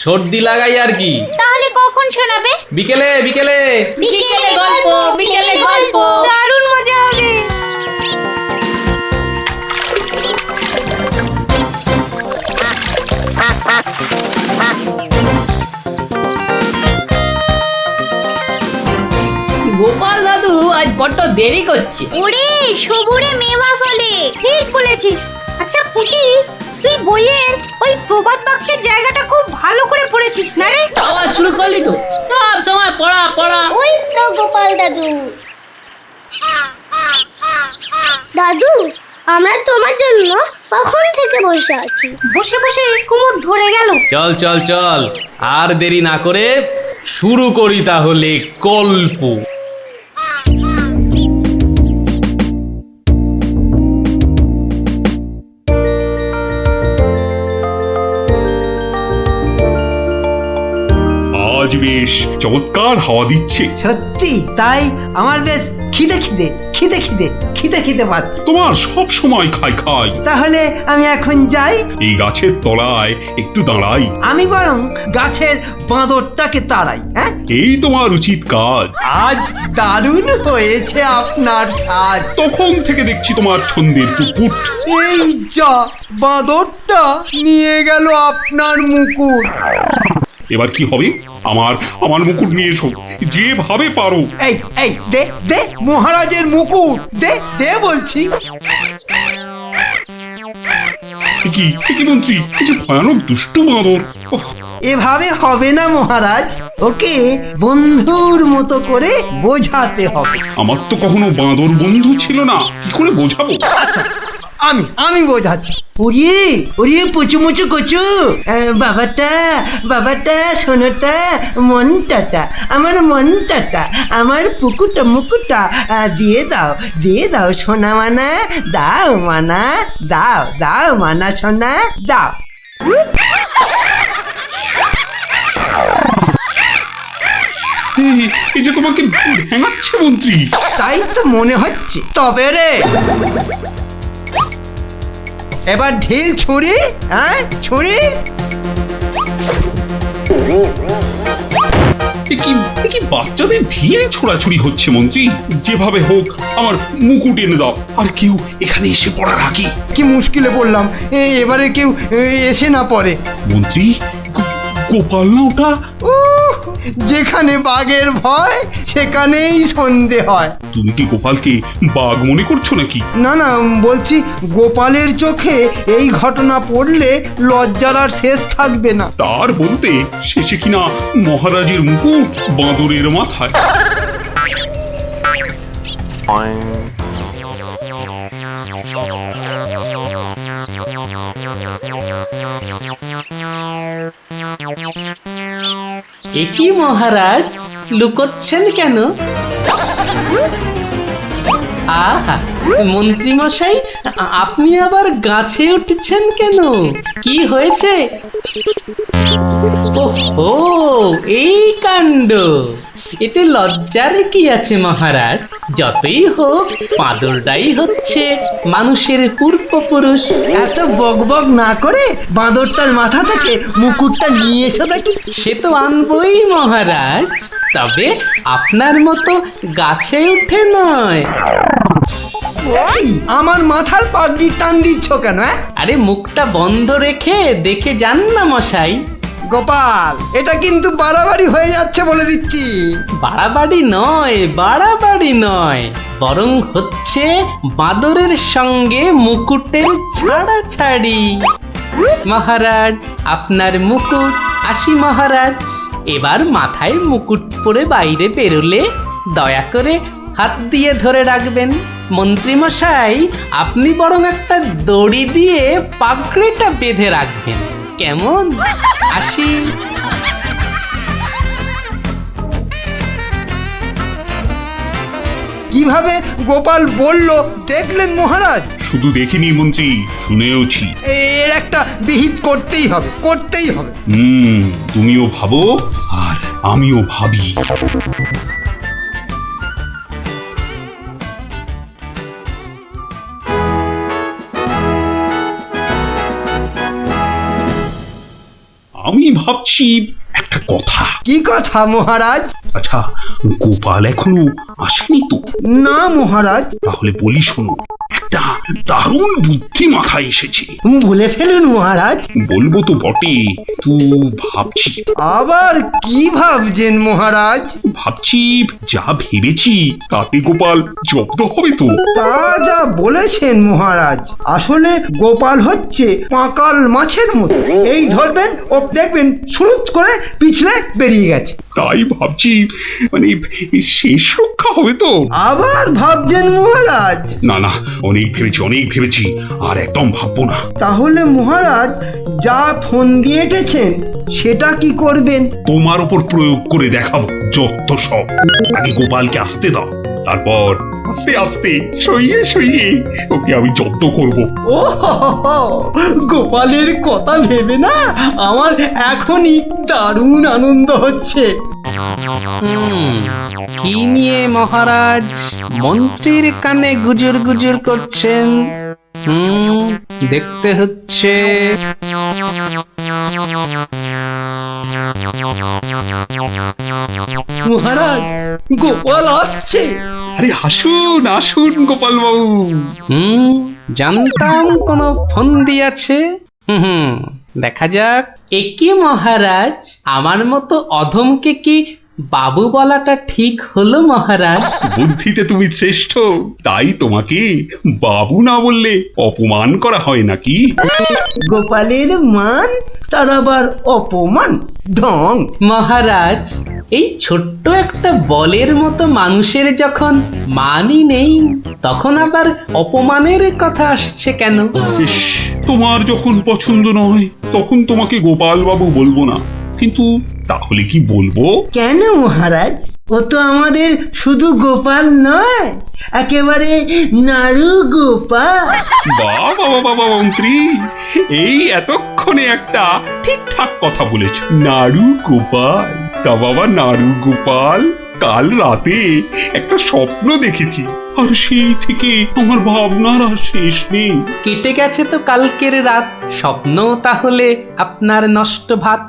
সর্দি লাগাই আর কি। তাহলে কখন শোনাবে? বিকেলে বিকেলে। বিকেলে গল্প, বিকেলে গল্প। দারুণ মজা হবে। গোপাল দাদু আজ বড্ড দেরি করছে। ওরে সবুরে মেওয়া ফলে, ঠিক বলেছিস। আচ্ছা পুটি, তুই বইয়ের ওই প্রবাদ বাক্যের জায়গাটা খুব ভালো করে পড়েছিস না রে? আবার শুরু করলি তো, সব সময় পড়া পড়া। ওই তো গোপাল দাদু। দাদু, আমরা তোমার জন্য কখন থেকে বসে আছি। বসে বসে কুমুদ ধরে গেল। চল চল চল, আর দেরি না করে শুরু করি তাহলে গল্প। আজ বেশ চমৎকার হাওয়া দিচ্ছে। সত্যি তাই, আমার বেশ খিদে খিদে খিদে খিদে খিদে খিদে পাচ্ছে। তোমার সব সময় খাই খাই। তাহলে আমি এখন যাই। এই গাছের তলায় একটু দাঁড়াই। আমি বরং গাছের বাঁদরটাকে তাড়াই। হ্যাঁ, এই তোমার উচিত কাজ। আজ দারুণ হয়েছে আপনার সাজ। তখন থেকে দেখছি তোমার ছন্দের পুকুট। এই যা, বাঁদরটা নিয়ে গেল আপনার মুকুট। এবার কি হবে? আমার আমার মুকুট নিয়ে এসো, যেভাবে পারো। এই এই দে দে মহারাজের মুকুট, দে দে বলছি। কি কি মন্ত্রী, এই যে ভয়ানক দুষ্টু বাঁদর। ওহ, এভাবে হবে না মহারাজ, ওকে বন্ধুর মতো করে বোঝাতে হবে। আমার তো কখনো বাঁদর বন্ধু ছিল না, কি করে বোঝাবো? আচ্ছা, আমি বোঝাচ্ছি। ওরে ওরে পুচু মুচু কচু, বাবাটা বাবাটা, সোনাটা, মনটাটা, আমার মনটাটা, আমার পুকুটা মুকুটা দিয়ে দাও সোনা মানা, দাও মানা, দাও দাও মানা সোনা, দাও। এই যে তোমাকে ভেঙাচ্ছে মন্ত্রী। তাই তো মনে হচ্ছে। তবে রে, এবার ঢিল ছুরি, হ্যাঁ ছুরি। এ কি বাচ্চাদের ঢিল ছোড়াছুড়ি হচ্ছে মন্ত্রী? যেভাবে হোক আমার মুকুট এনে দাও। আর কেউ এখানে এসে পড়ার আগে। কি মুশকিলে পড়লাম, এবারে কেউ এসে না পড়ে। মন্ত্রী, গোপাল না ওটা? যেখানে বাঘের ভয় সেখানেই সন্ধে হয়। তুমি কি গোপালকে বাঘ মনে করছো নাকি? না না, বলছি গোপালের চোখে এই ঘটনা পড়লে লজ্জার আর শেষ থাকবে না। তার বলতে শেষে কিনা মহারাজের মুকুট বাঁদরের মাথায়। একি মহারাজ, লুকোচ্ছেন কেন? আহা মন্ত্রী মশাই, আপনি আবার গাছে উঠছেন কেন? কি হয়েছে? ওহো, এই কাণ্ড! এতে লজ্জার কি আছে মহারাজ? যতই হোক বাঁদরটাই হচ্ছে মানুষের পূর্বপুরুষ। এত বকবক না করে বাঁদরটার মাথা থেকে মুকুটটা নিয়ে এসো দেখি। সে তো আনবই মহারাজ, তবে আপনার মতো গাছে উঠে নয়। এই, আমার মাথার পাগড়ি টান দিচ্ছ কেন? আরে মুখটা বন্ধ রেখে দেখে যান না মশাই। গোপাল, এটা কিন্তু বাড়াবাড়ি হয়ে যাচ্ছে বলে দিচ্ছি। বাড়াবাড়ি নয়, বাড়াবাড়ি নয়, বরং হচ্ছে বাঁদরের সঙ্গে মুকুটের ছাড়াছাড়ি। মহারাজ, আপনার মুকুট। আসি মহারাজ, এবার মাথায় মুকুট পরে বাইরে বেরোলে দয়া করে হাত দিয়ে ধরে রাখবেন। মন্ত্রী মশাই, আপনি বরং একটা দড়ি দিয়ে পাগড়িটা বেঁধে রাখবেন, কেমন? আসি। কিভাবে গোপাল বলল দেখলেন মহারাজ? শুধু দেখিনি মন্ত্রী, শুনেওছি। এর একটা বিহিত করতেই হবে, করতেই হবে। তুমিও ভাবো আর আমিও ভাবি। আমি ভাবছি একটা কথা। কি কথা মহারাজ? আচ্ছা, গোপাল এখনো আসেনি তো? না মহারাজ। তাহলে বলি শোনো, একটা দারুণ বুদ্ধি মাথায় এসেছে। বলে ফেলুন মহারাজ। বলবো তো বটে, তো ভাবছি। আবার কি ভাবছেন মহারাজ? ভাবছি যা ভেবেছি তাতে গোপাল জব্দ হবে তো? তা যা বলেছেন মহারাজ, আসলে গোপাল হচ্ছে পাঁকাল মাছের মতো। এই ধরবেন ও দেখবেন সুরুত করে পিছলে বেরিয়ে গেছে। তাই ভাবছি, মানে শেষ রক্ষা হবে তো? আবার ভাবছেন মহারাজ? না না, অনেক ভেবেছি, আর একদম ভাববো না। তাহলে মহারাজ যা ফোন দিয়ে এঁটেছেন সেটা কি করবেন? তোমার উপর প্রয়োগ করে দেখাবো যত সব। আগে গোপালকে আসতে দাও, তারপর আস্তে আস্তে সইয়ে ওকে আমি জব্দ করব। ও গোপালের কথা ভেবে না আমার এখনই দারুণ আনন্দ হচ্ছে। কি নিয়ে মহারাজ মন্ত্রীর কানে গুজুর গুজুর করছেন? দেখতে হচ্ছে। মহারাজ, গোপাল আসছে। আরে আসুন গোপাল বাবু। জানতাম কোন ফোন দিয়েছে। দেখা যাক। একি মহারাজ, আমার মতো অধমকে কি বাবু বলাটা ঠিক হলো মহারাজ? বুদ্ধিতে তুমি শ্রেষ্ঠ, তাই তোমাকে বাবু না বললে অপমান করা হয় নাকি? গোপালের মান তার আবার অপমান? ঢং। মহারাজ, এই ছোট্ট একটা বলের মতো মানুষের যখন মানই নেই, তখন আবার অপমানের কথা আসছে কেন? ইস, তোমার যখন পছন্দ নয় তখন তোমাকে গোপাল বাবু বলবো না, কিন্তু তাহলে কি বলবো? কেন মহারাজ? ও তো আমাদের শুধু গোপাল নয়, একেবারে নাড়ু গোপাল। বাবা মন্ত্রী, এই এতক্ষণে একটা ঠিকঠাক কথা বলেছ। নাড়ু গোপাল? তা বাবা নাড়ু গোপাল, কাল রাতে একটা স্বপ্ন দেখেছি, আর সেই থেকে আমার ভাবনার আর শেষ নেই। কেটে গেছে তো কালকের রাত, স্বপ্ন তাহলে আপনার নষ্ট ভাত।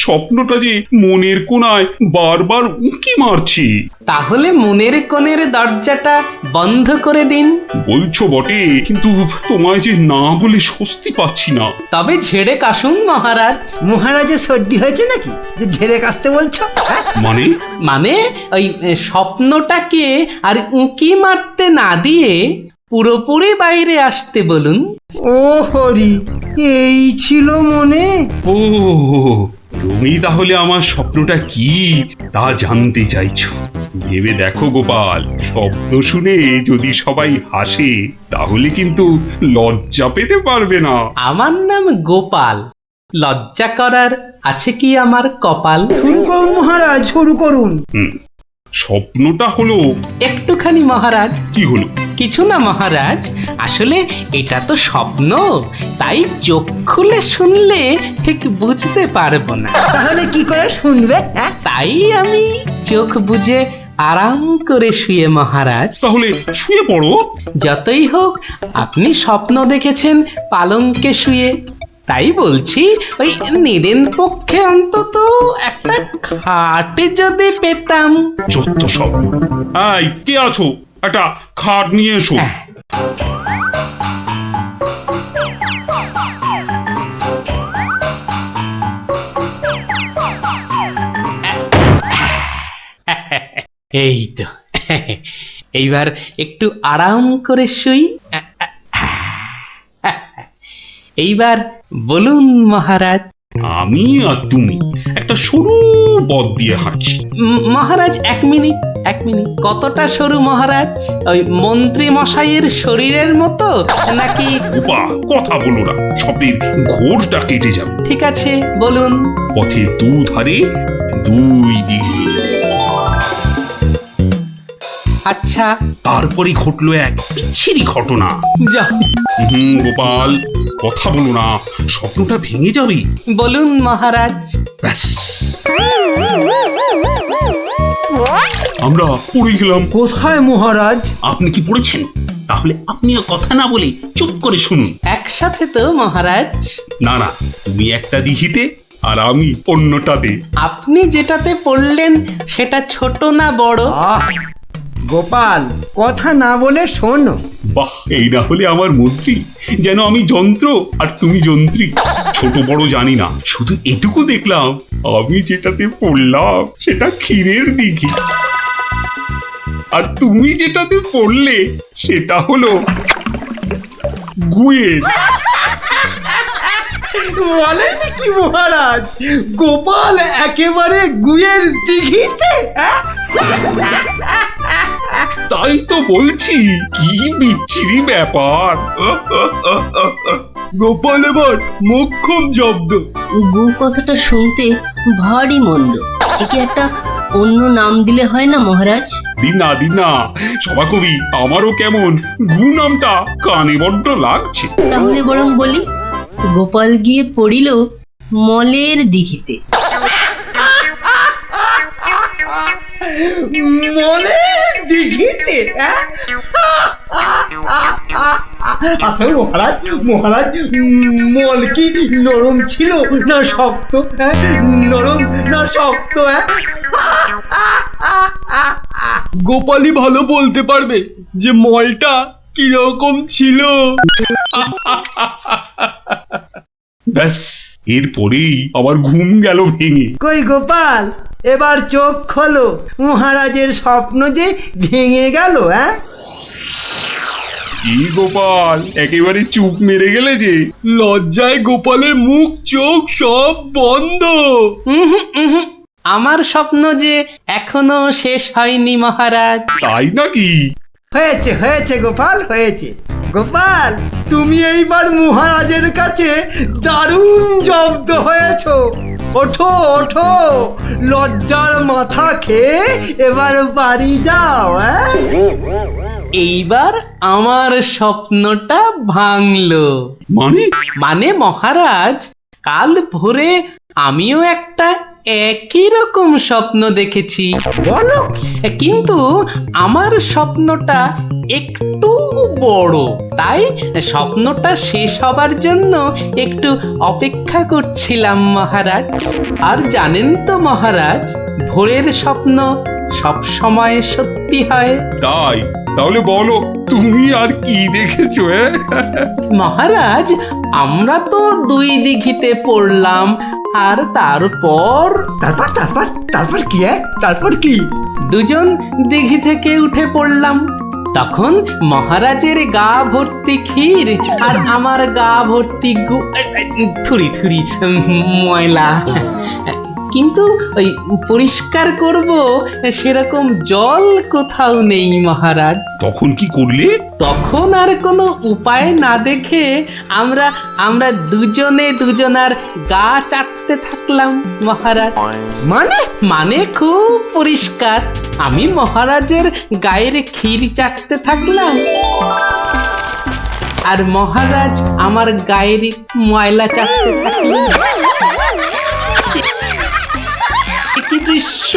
স্বপ্নটা যে মনের কোণায় বারবার উঁকি মারছি। তাহলে মনের কোণের দরজাটা বন্ধ করে দিন। বলছো বটে, কিন্তু তোমায় যে না বলে স্বস্তি পাচ্ছি না। তবে ঝেড়ে কাশুন মহারাজ। মহারাজের সর্দি হয়েছে নাকি যে ঝেড়ে কাশতে বলছো? মানে ওই স্বপ্নটাকে আর উঁকি মারতে না দিয়ে পুরোপুরি বাইরে আসতে বলুন। ও হরি, এই ছিল মনে? ও, তুমি তাহলে আমার স্বপ্নটা কি তা জানতে চাইছো? ভেবে দেখো গোপাল, শব্দ শুনে যদি সবাই হাসে তাহলে কিন্তু লজ্জা পেতে পারবে না। আমার নাম গোপাল, লজ্জা করার আছে কি আমার কপাল? শুরু করুন মহারাজ, শুরু করুন। স্বপ্নটা হলো একটুখানি মহারাজ। কি হলো? কিছু না মহারাজ, আসলে এটা তো স্বপ্ন, তাই চোখ খুলে শুনলে ঠিক বুঝতে পারবো না। তাহলে কি করে শুনবে? হ্যাঁ, তাই আমি চোখ বুজে আরাম করে শুয়ে মহারাজ। তাহলে শুয়ে পড়ো। যতই হোক আপনি স্বপ্ন দেখেছেন পালঙ্কে শুয়ে, তাই বলছি ওই নিদেন পক্ষে অন্তত একটা খাটে যদি পেতাম। যত সব। এই, কে আছো? একটা খাট নিয়ে এসো। এই তো, এইবার একটু আরাম করে শুই। এইবার বলুন মহারাজ। আমি আর তুমি একটা সরু পথ দিয়ে হাঁটছি। মহারাজ এক মিনিট। কতটা সরু মহারাজ? ওই মন্ত্রী মশাইয়ের শরীরের মতো নাকি? উপা, কথা বলো না, স্বপ্নের ঘোরটা কেটে যাবে। ঠিক আছে, বলুন। পথের দুধারে দুই দিকে। আচ্ছা। তারপরে ঘটলো এক বিচ্ছিরি ঘটনা। যা। গোপাল, কথা বলো না, স্বপ্নটা ভেঙে যাবে। বলুন মহারাজ। ব্যাস, আমরা পড়ে গেলাম। কোথায় মহারাজ? আপনি কি পড়েছেন? তাহলে আপনিও কথা না বলে চুপ করে শুনুন। একসাথে তো মহারাজ? না না, তুমি একটা দিঘিতে আর আমি অন্যটাতে। আপনি যেটাতে পড়লেন সেটা ছোট না বড়? গোপাল, কথা না বলে শোনো। বাহ, এই না হলে আমার মন্ত্রী, যেন আমি যন্ত্র আর তুমি যন্ত্রী। ছোট বড় জানি না, শুধু এটুকু দেখলাম আমি যেটাতে পড়লাম সেটা ক্ষীরের দিঘি, আর তুমি যেটাতে পড়লে সেটা হলো গুয়ের। বলেন কি মহারাজ, গোপাল একেবারে গুয়ের দিঘিতে? তাই তো বলছি, কি বিচ্ছিরি ব্যাপার। গোপাল এবার মোক্ষম জব্দ। গু কথাটা শুনতে ভারী মন্দ, একে একটা অন্য নাম দিলে হয় না মহারাজ? দিন না সভাকবি, আমারও কেমন গু নামটা কানে বড্ড লাগছে। তাহলে বরং বলি, গোপাল গিয়ে পড়িল মলের দিঘিতে। মলের দিঘিতে? আচ্ছা মহারাজ, মল কি নরম ছিল না শক্ত? নরম না শক্ত? গোপালই ভালো বলতে পারবে যে মলটা কিরকম ছিল। ব্যাস, এরপরেই আবার ঘুম গেল ভেঙে। কই গোপাল, এবার চোখ খোলো, মহারাজের স্বপ্ন যে ভেঙে গেল। কি গোপাল, একেবারে চুপ মেরে গেলে যে। লজ্জায় গোপালের মুখ চোখ সব বন্ধ। আমার স্বপ্ন যে এখনো শেষ হয়নি মহারাজ। তাই নাকি? হয়েছে গোপাল, হয়েছে। গোপাল, তুমি এইবার মহারাজের কাছে দারুণ জব্দ হয়েছো। ওঠো, লজ্জার মাথা খেয়ে এবার বাড়ি যাও। এইবার আমার স্বপ্নটা ভাঙলো। মানে মহারাজ, কাল ভোরে আমিও একটা একই রকম স্বপ্ন দেখেছি। বলো? কিন্তু আমার স্বপ্নটা একটু বড়, তাই স্বপ্নটা শেষ হবার জন্য একটু অপেক্ষা করছিলাম মহারাজ। আর জানেন তো মহারাজ, ভোরের স্বপ্ন সব সময় সত্যি হয়। তাই? তাহলে বলো, তুমি আর কি দেখেছো? মহারাজ, আমরা তো দুই দিঘিতে পড়লাম, আর তারপর কি? দুজন দিঘি থেকে উঠে পড়লাম। তখন মহারাজের গা ভর্তি ক্ষীর আর আমার গা ভর্তি থুরি ময়লা। কিন্তু ওই পরিষ্কার করব সেরকম জল কোথাও নেই মহারাজ। তখন কি করলে? তখন আর কোনো উপায় না দেখে আমরা আমরা দুজনে দুজনার গা চাটতে থাকলাম মহারাজ। মানে মানে খুব পরিষ্কার। আমি মহারাজের গায়ের ক্ষীর চাটতে থাকলাম, আর মহারাজ আমার গায়ের ময়লা চাটতে থাকলেন। কি দৃশ্য!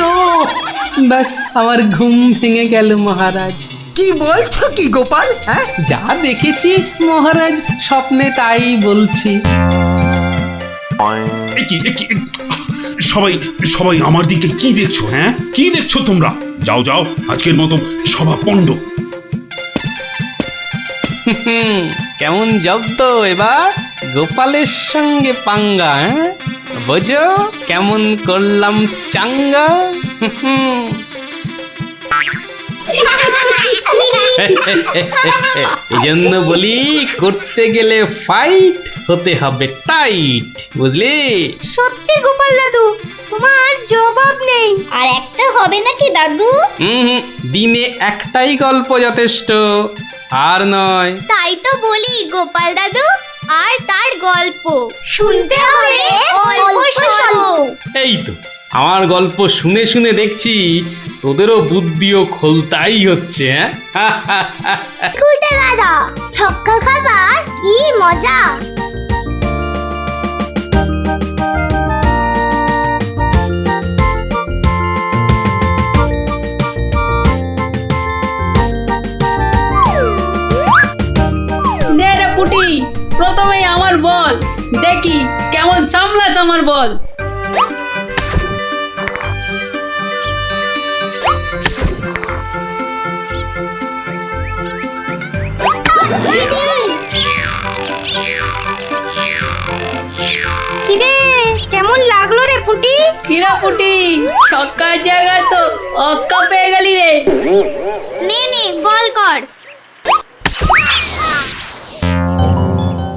ব্যাস আমার ঘুম ভেঙে গেল মহারাজ। কি বলছো কি গোপাল? হ্যাঁ, যা দেখেছি মহারাজ, স্বপ্নে তাই বলছি। সবাই সবাই আমার দিকে কি দেখছো? হ্যাঁ, কি দেখছো তোমরা? যাও যাও, আজকের মতো সভা পণ্ড। কেমন জব্দ এবার গোপালের সঙ্গে পাঙ্গা? হ্যাঁ, বোঝো কেমন করলাম চাঙ্গা। এই জন্য বলি, করতে গেলে ফাইট হতে হবে টাইট, বুঝলি? সত্যি গোপাল দাদু, তোমার জবাব নেই। আর একটা হবে নাকি দাদু? দিনে একটাই গল্প যথেষ্ট, আর নয়। তাই তো বলি গোপাল দাদু, আর তার গল্প শুনতে হবে অল্প স্বল্প। এই তো আমার গল্প শুনে শুনে দেখছি তোদেরও বুদ্ধিও খোলতাই হচ্ছে। গুলটে দাদা, ছক্কা খাবার কি মজা! নে রে পুটি, প্রথমেই আমার বল, দেখি কেমন সামলাস আমার বল। কিরে, কেমন লাগলো রে পুটি? কিরা পুটি, ছক্কার জায়গায় তো অক্কা পেয়ে গেলি রে। নে নে, বল কর।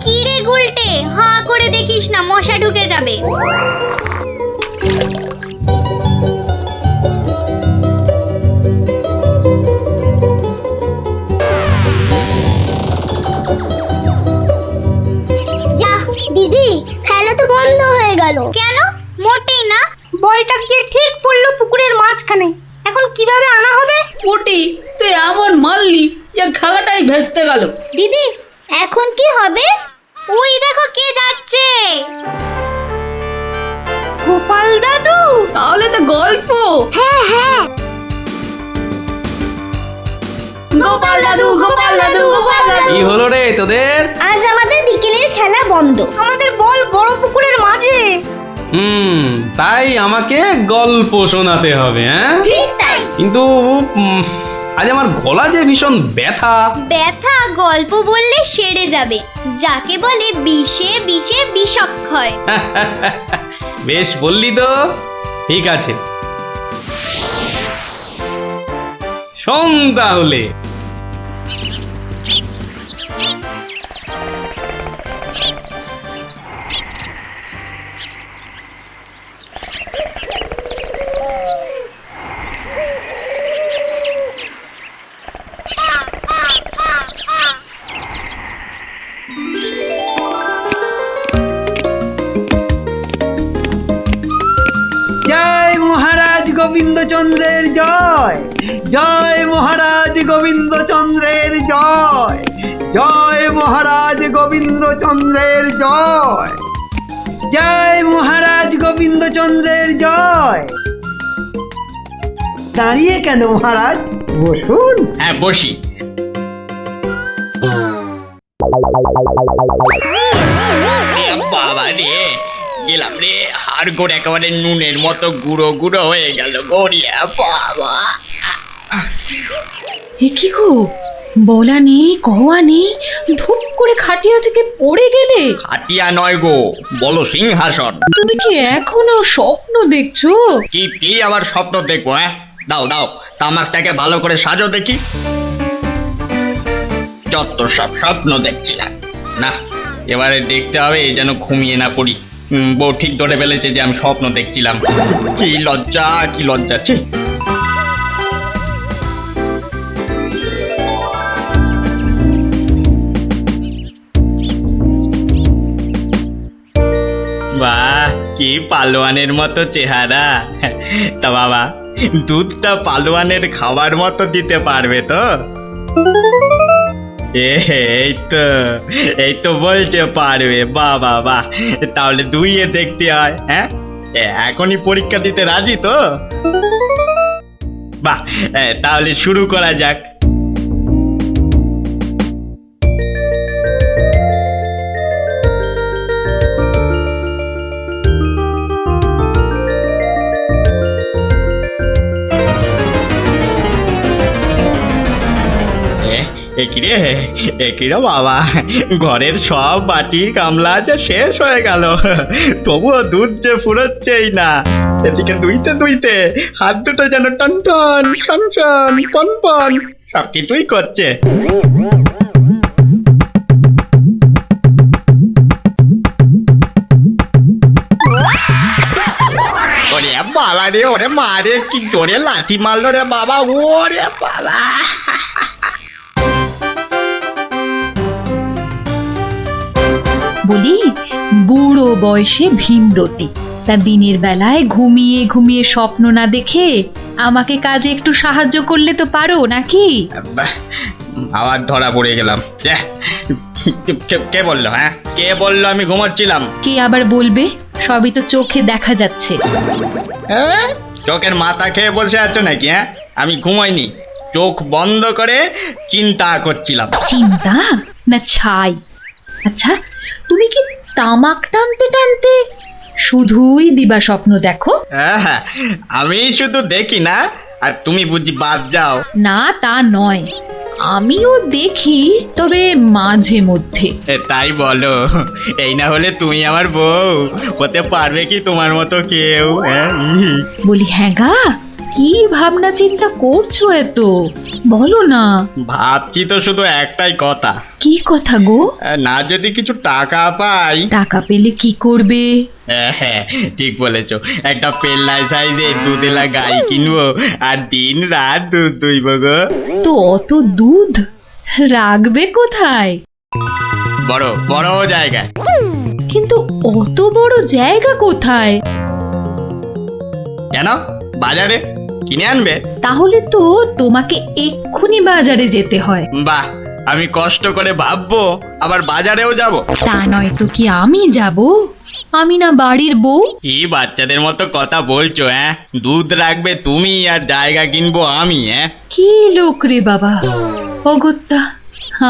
কিরে গুলটে, হাঁ করে দেখিস না, মশা ঢুকে যাবে। যা দিদি, খেলা তো বন্ধ হয়ে গেল। কেন? মোটেই না, বলটা গিয়ে ঠিক পড়লো পুকুরের মাঝখানে। এখন কিভাবে আনা হবে? পুটি, তুই এমন মারলি যে খেলাটাই ভেস্তে গেল। দিদি, এখন কি হবে? ওই দেখো কে যাচ্ছে। গোপাল দাদু। তাহলে তো গল্প। হ্যাঁ হ্যাঁ, গোপাল দাদু, গোপাল দাদু, গোপাল দাদু। কি হলো রে তোদের? আজ আমাদের বিকেলের খেলা বন্ধ। আমাদের বল বড় পুকুরের মাঝে। তাই আমাকে গল্প শোনাতে হবে? হ্যাঁ, ঠিক তাই। কিন্তু আজ আমার গলা যে ভীষণ ব্যথা। ব্যথা গল্প বললে সেরে যাবে, যাকে বলে বিষে বিষে বিষক্ষয়। বেশ বললি তো, ঠিক আছে, শোন তাহলে। জয় মহারাজ গোবিন্দচন্দ্রের জয়, জয় মহারাজ গোবিন্দচন্দ্রের জয়, জয় মহারাজ গোবিন্দচন্দ্রের জয়, জয় মহারাজ গোবিন্দচন্দ্রের জয়। দাঁড়িয়ে কেন মহারাজ, বসুন। হ্যাঁ, বসি। বাবা রে, গেলাম রে, হাড় গোড় একেবারে নুনের মতো গুঁড়ো গুঁড়ো হয়ে গেল গড়িয়া। বাবা, এ কি গো, বলা নেই কওয়া নেই, ধুপ করে খাটিয়া থেকে পড়ে গেলে। হাতিয়া নয় গো, বলো সিংহাসন। তুমি কি এখনো স্বপ্ন দেখছো? কি আবার স্বপ্ন দেখবো? হ্যাঁ, দাও দাও, তামাকটাকে ভালো করে সাজো দেখি। যত সব স্বপ্ন দেখছিলাম, না এবারে দেখতে হবে যেন ঘুমিয়ে না পড়ি। বউ ঠিক ধরে ফেলেছে যে আমি স্বপ্ন দেখছিলাম। কি লজ্জা, কি লজ্জা! ছি! বাহ, কি পালোয়ানের মতো চেহারা! তা বাবা, দুধটা পালোয়ানের খাবার মতো দিতে পারবে তো? এই তো বলছে পারবে। বাহ বাহ বাহ, তাহলে দুইয়ে দেখতে হয়। হ্যাঁ, এখনই পরীক্ষা দিতে রাজি তো? বাহ, তাহলে শুরু করা যাক। একিরে বাবা, ঘরের সব বাটি গামলা যে শেষ হয়ে গেল, তবুও দুধ যে ফুরোচ্ছেই না। এদিকে দুইতে দুইতে হাত দুটো যেন টন টন টন টন পন পন সব কিছুই করছে। ওরে বাবা রে, ওরে মা রে, কি জোরে লাথি মারলো রে বাবা! ওরে বাবা! বলি, বুড়ো বয়সে ভীমরতি, তা দিনের বেলায় ঘুমিয়ে ঘুমিয়ে স্বপ্ন না দেখে আমাকে কাজে একটু সাহায্য করলে তো পারো নাকি? আবার ধরা পড়ে গেলাম। কে বললো? হ্যাঁ, কে বললো আমি ঘুমাচ্ছিলাম? কে আবার বলবে? সবই তো চোখে দেখা যাচ্ছে। চোখের মাথা খেয়ে বসে আছো নাকি? হ্যাঁ, আমি ঘুমাইনি, চোখ বন্ধ করে চিন্তা করছিলাম। চিন্তা না ছাই? আচ্ছা, তুমি কি তামাক টানতে টানতে শুধুই দিবা স্বপ্ন দেখো? হ্যাঁ, আমি শুধু দেখি না, আর তুমি বুঝি বাদ যাও? না, তা নয়, আমিও দেখি, তবে মাঝে মধ্যে। তাই বলো? এই না হলে তুমি আমার বউ হতে পারবে কি তোমার মতো কেউ? বলি, হ্যাঁ গা, কি ভাবনা চিন্তা করছো এত? বলো না। ভাবছি তো শুধু একটাই কথা। কি কথা গো? না, যদি কিছু টাকা পাই। টাকা পেলে কি করবে? হ্যাঁ, ঠিক বলেছো, একটা পেল্লাই সাইজের দুধেলা গাই কিনবো আর দিন রাত দুধ দুইব গো। তো অত দুধ রাখবে কোথায়? বড় বড় জায়গায়। কিন্তু অত বড় জায়গা কোথায়? কেন, বাজারে কিনে আনবে? তাহলে তো তোমাকে এক্ষুনি বাজারে যেতে হয়। বাহ, আমি কষ্ট করে ভাববো, আবার বাজারেও যাব? তা নয় তো কি আমি যাব? আমি না বাড়ির বউ? কি বাচ্চাদের মতো কথা বলছো? হ্যাঁ, দুধ রাখবে তুমি আর জায়গা কিনবো আমি? হ্যাঁ, কি লোক রে বাবা! অগত্যা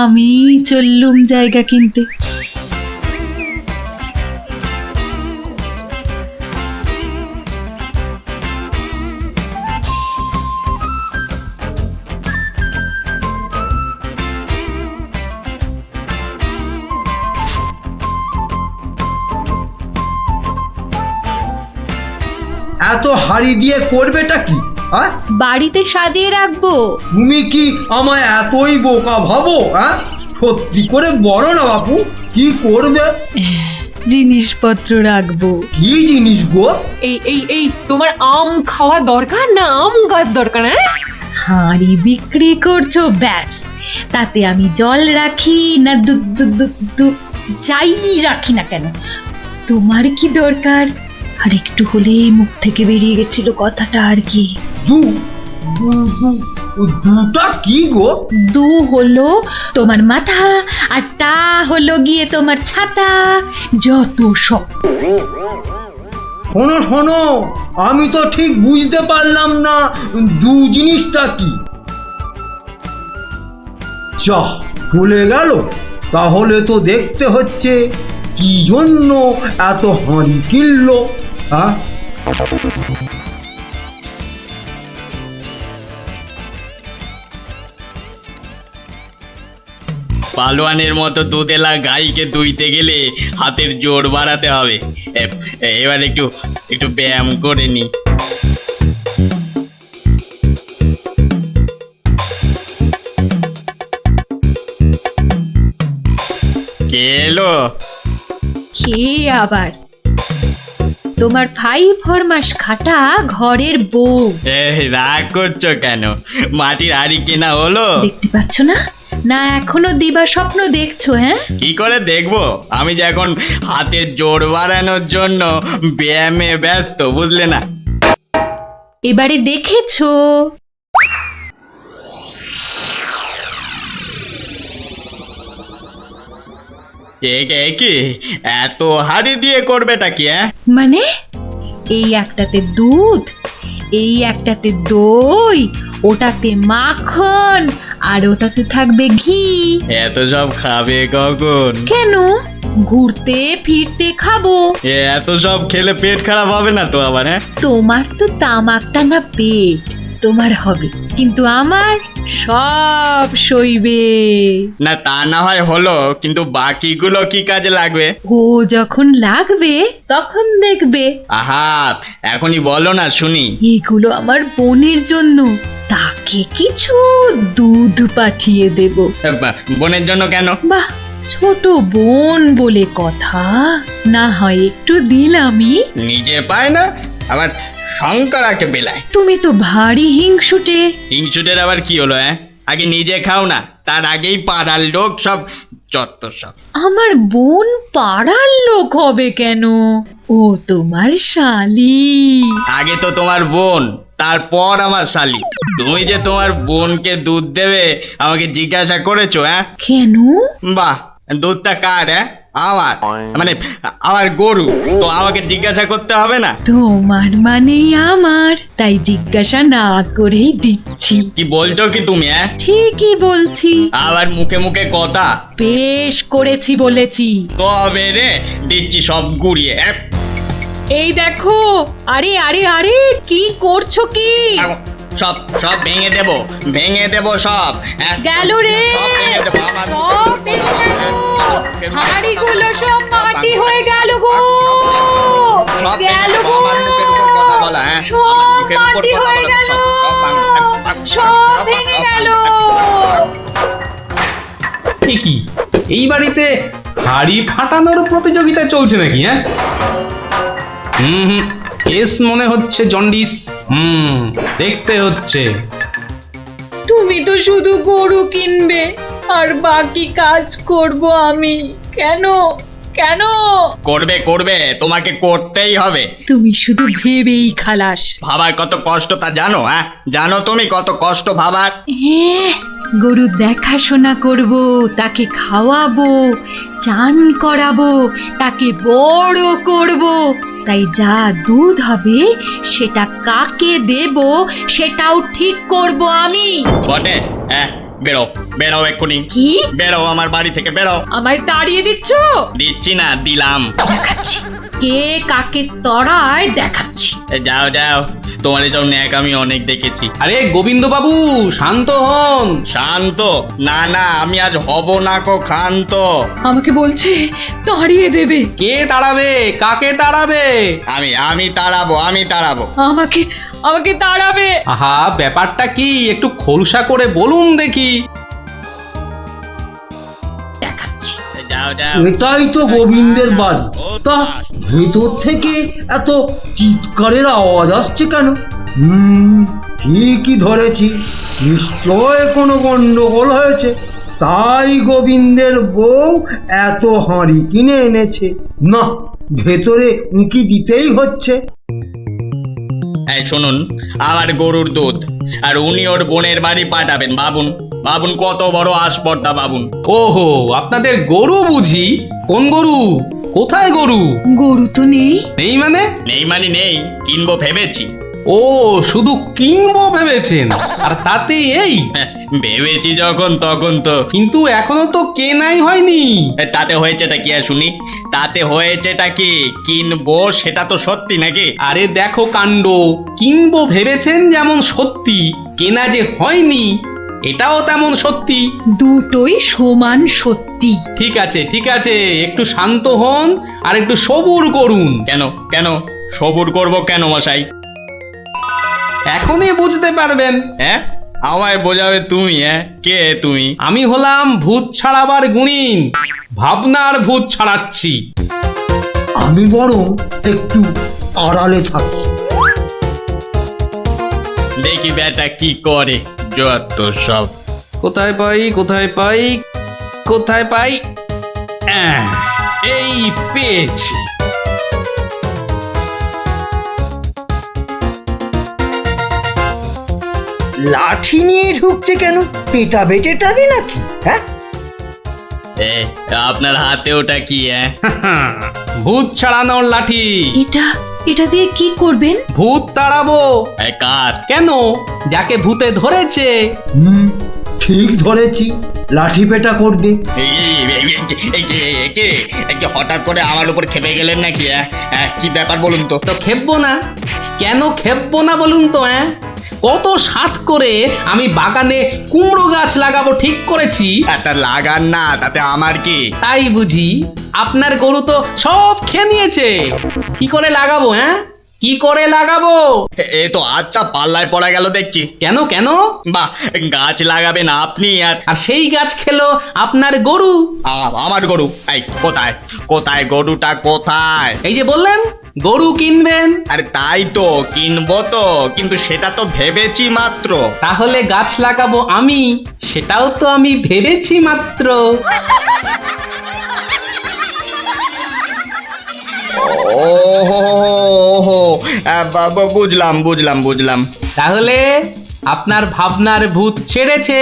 আমি চললুম জায়গা কিনতে। এত হাড়ি দিয়ে করবেটা কি? হ্যাঁ, বাড়িতে সাজিয়ে রাখবো। তুমি কি আমায় এতই বোকা ভাবো? হ্যাঁ, সত্যি করে বলো না বাপু, কি করবে? জিনিসপত্র রাখবো। কি জিনিস গো? এই তোমার আম খাওয়া দরকার না আম গাছ দরকার? হাঁড়ি বিক্রি করছো, ব্যাস। তাতে আমি জল রাখি না দুধ যাই রাখি না কেন, তোমার কি দরকার? আর একটু হলেই মুখ থেকে বেরিয়ে গেছিল কথাটা আর কি। দুটা কি গো? দু হলো তোমার মাথা, আর টা হলো গিয়ে তোমার ছাতা, যত সব। শোনো শোনো, আমি তো ঠিক বুঝতে পারলাম না দু জিনিসটা কি। যা চলে গেল, তাহলে তো দেখতে হচ্ছে কি জন্য এত হাঁড়ি কিনলো। হ্যাঁ, পালোয়ানের মতো দুধেলা গাইকে দুইতে গেলে হাতের জোর বাড়াতে হবে। এবার একটু ব্যায়াম করে নি। কে এলো? কে আবার? তোমার 5 খাটা ঘরের বউ। রাগ করছো কেন? মাটির হাড়ি কেনা হলো? দেখতে পাচ্ছ না? না এখনো দিবা স্বপ্ন দেখছো? হ্যাঁ, কি করে দেখবো? আমি যে এখন হাতের জোর বাড়ানোর জন্য ব্যায়ামে ব্যস্ত, বুঝলে না? এবারে দেখেছো? কি এত হাড়ি দিয়ে করবেটা কি? মানে এই একটাতে দুধ, এই একটাতে দই, ওটাতে মাখন, আর ওটাতে থাকবে ঘি। এত সব খাবে কখন? কেন? ঘুরতে ফিরতে খাবো। এত সব খেলে পেট খারাপ হবে না তো আবার? তোমার তো তামাক টানা পেট, তোমার হবে, কিন্তু আমার সব সইবে। না তা না হয় হলো, কিন্তু বাকিগুলো কি কাজে লাগবে? ও যখন লাগবে তখন দেখবে। আহা, এখনই বলো না শুনি। এগুলো আমার বোনের জন্য, তাকে কিছু দুধ পাঠিয়ে দেব। বোনের জন্য কেন? বাহ, ছোট বোন বলে কথা, না হয় একটু দিলামই। নিজে পায় না, আবার শঙ্করাকে বেলায়। তুমি তো ভারী হিংসুটে। হিংসুটের আবার কি হলো? আগে নিজে খাও না, তার আগেই পাড়ার লোক সব যত সব। আমার বোন পাড়ার লোক হবে কেন? ও তোমার শালি। আগে তো তোমার বোন, তারপর আমার শালি। তুমি যে তোমার বোনকে দুধ দেবে আমাকে জিজ্ঞাসা করেছো? কেন? বাহ, দুধটা কার? আমার, মানে আমার গরু, তো আমাকে জিজ্ঞাসা করতে হবে না? তোমার মানেই আমার, তাই জিজ্ঞাসা না করেই দিচ্ছি। কি বলছো কি তুমি? ঠিকই বলছি। আবার মুখে মুখে কথা। বেশ করেছি বলেছি। তবে রে দিচ্ছি সব গুড়িয়ে। এই দেখো, আরে আরে আরে, কি করছো কি? সব সব ভেঙে দেবো, ভেঙে দেবো সব। গেল রে, সব ভেঙে দেবো, আমার সব ভেঙে গেল। হাঁড়িগুলো সব মাটি হয়ে গেল গো, সব গেল গো, আমার মুখের উপর কথা বলা। সব মাটি হয়ে গেল, সব ভেঙে গেল। কি এই বাড়িতে হাড়ি ফাটানোর প্রতিযোগিতা চলছে নাকি? হুম, কেস মনে হচ্ছে জন্ডিস। দেখতে হচ্ছে। তুমি তো শুধু গরু কিনবে আর বাকি কাজ করব আমি। কেন কেন? করবে করবে, তোমাকে করতেই হবে। তুমি শুধু ভেবেই খালাস। ভাবার কত কষ্ট তা জানো? জানো তুমি কত কষ্ট ভাবার? হ্যাঁ, গরু দেখাশোনা করব, তাকে খাওয়াবো, চান করাবো, তাকে বড় করব। তাই যা দুধ হবে সেটা কাকে দেব সেটাও ঠিক করব আমি। বটে? বেরো বেরো এক্ষুনি। কি? বেরো আমার বাড়ি থেকে, বেরো। আমায় তাড়িয়ে দিচ্ছ? দিচ্ছি না, দিলাম। দেখাচ্ছি কে কাকে তড়ায়, দেখাচ্ছি। যাও যাও, তোমার এসব ন্যাক আমি অনেক দেখেছি। আরে গোবিন্দ বাবু, শান্ত হন। শান্ত? না না, আমি আজ হব না কো ক্ষান্ত। আমাকে বলছে তাড়িয়ে দেবে। কে তাড়াবে? কাকে তাড়াবে? আমি তাড়াবো, আমি তাড়াবো। আমাকে আমাকে তাড়াবে। আহা, ব্যাপারটা কি একটু খোলসা করে বলুন দেখি। দেখাচ্ছি। যাও যাও। এটাই তো গোবিন্দের বাড়ি। তা ভেতর থেকে এত চিৎকারের আওয়াজ আসছে কেন? ঠিকই ধরেছি, নিশ্চয় কোনো গন্ডগোল হয়েছে, তাই গোবিন্দের বউ এত হাঁড়ি কিনে এনেছে। না, ভেতরে উঁকি দিতেই হচ্ছে। এই শুনুন, আমার গরুর দুধ, আর উনি ওর বোনের বাড়ি পাঠাবেন। ভাবুন ভাবুন কত বড় আসপর্দা, ভাবুন। ওহো, আপনাদের গরু বুঝি? কোন গরু? কোথায় গরু? গরু তো নেই। নেই মানে? নেই মানে নেই, কিনবো ভেবেছি। ও, শুধু কিনবো ভেবেছেন? আর তাতে এই ভেবেছি যখন তখন তো। কিন্তু এখনো তো কেনাই হয়নি। তাতে হয়েছেটা কি শুনি? তাতে হয়েছেটা কি? কিনবো সেটা তো সত্যি নাকি? আরে দেখো কাণ্ড, কিনবো ভেবেছেন যেমন সত্যি, কেনা যে হয়নি এটাও তেমন সত্যি। দুটোই সমান সত্যি। ঠিক আছে ঠিক আছে, একটু শান্ত হন আর একটু সবুর করুন। কেন কেন সবুর করব কেন মশাই? এখনই বুঝতে পারবেন। আমায় বোঝাবে তুমি? কে তুমি? আমি হলাম ভূত ছাড়াবার গুণিন, ভাবনার ভূত ছাড়াচ্ছি। আমি বরং একটু আড়ালে থাকি। দেখি বেটা কি করে, যত সব। কোথায় পাই কোথায় পাই কোথায় পাই এই পেয়েছি। লাঠি নিয়ে ঢুকছে কেন? পেটাবে টেটাবে নাকি? হ্যাঁ, আপনার হাতে ওটা কি? ভূত ছাড়ানোর লাঠি। এটা দিয়ে কি করবেন? ভূত তাড়াবো। কার? কেন? যাকে ভূতে ধরেছে। ঠিক ধরেছি, লাঠি পেটা করবে। হঠাৎ করে আমার উপর খেপে গেলেন নাকি? কি ব্যাপার বলুন তো? তো খেপবো না কেন? খেপবো না বলুন তো? কত সাত করে আমি বাগানে কুমড়ো গাছ লাগাবো ঠিক করেছি। তা লাগান না, তাতে আমার কি? তাই বুঝি? আপনার গরু তো সব খেয়ে নিয়েছে। কি করে লাগাবো? কি করে লাগাবো? এ তো আচ্ছা পাল্লায় পড়া গেল দেখছি। কেন কেন? বাহ, গাছ লাগাবেন আপনি আর সেই গাছ খেলো আপনার গরু। আমার গরু? এই কোথায় কোথায় গরুটা কোথায়? এই যে বললেন গরু কিনবেন। আরে তাই তো কিনবো তো, কিন্তু সেটা তো ভেবেছি মাত্র। তাহলে গাছ লাগাবো আমি, সেটাও তো আমি ভেবেছি মাত্র। ওহো, বুঝলাম বুঝলাম বুঝলাম। তাহলে আপনার ভাবনার ভূত ছেড়েছে।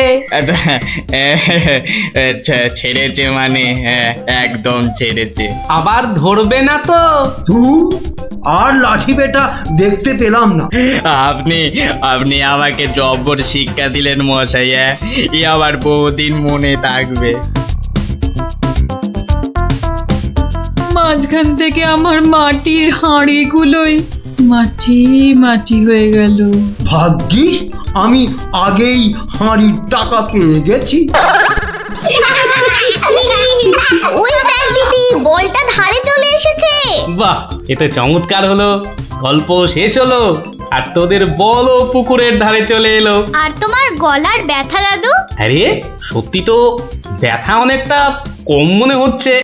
ছেড়েছে মানে? একদম ছেড়েছে। আবার ধরবে না তো? আর লাঠি পেটা দেখতে পেলাম না। আপনি আপনি আমাকে জব্বর শিক্ষা দিলেন মশাই। এ আবার বহুদিন মনে থাকবে। মাঝখান থেকে আমার মাটির হাঁড়িগুলোই মাটি মাটি হয়ে গেল। ভাগ্যিস আমি আগেই হাঁড়ির টাকা পেয়ে গেছি। ওই দেখ দিদি, বলটা ধারে চলে এসেছে। বাহ, এতে চমৎকার হলো। গল্প শেষ হলো আর তোদের বল পুকুরের ধারে চলে এলো। আর তোমার গলার ব্যথা দাদু? আরে সত্যি তো ব্যথা অনেকটা কম মনে হচ্ছে।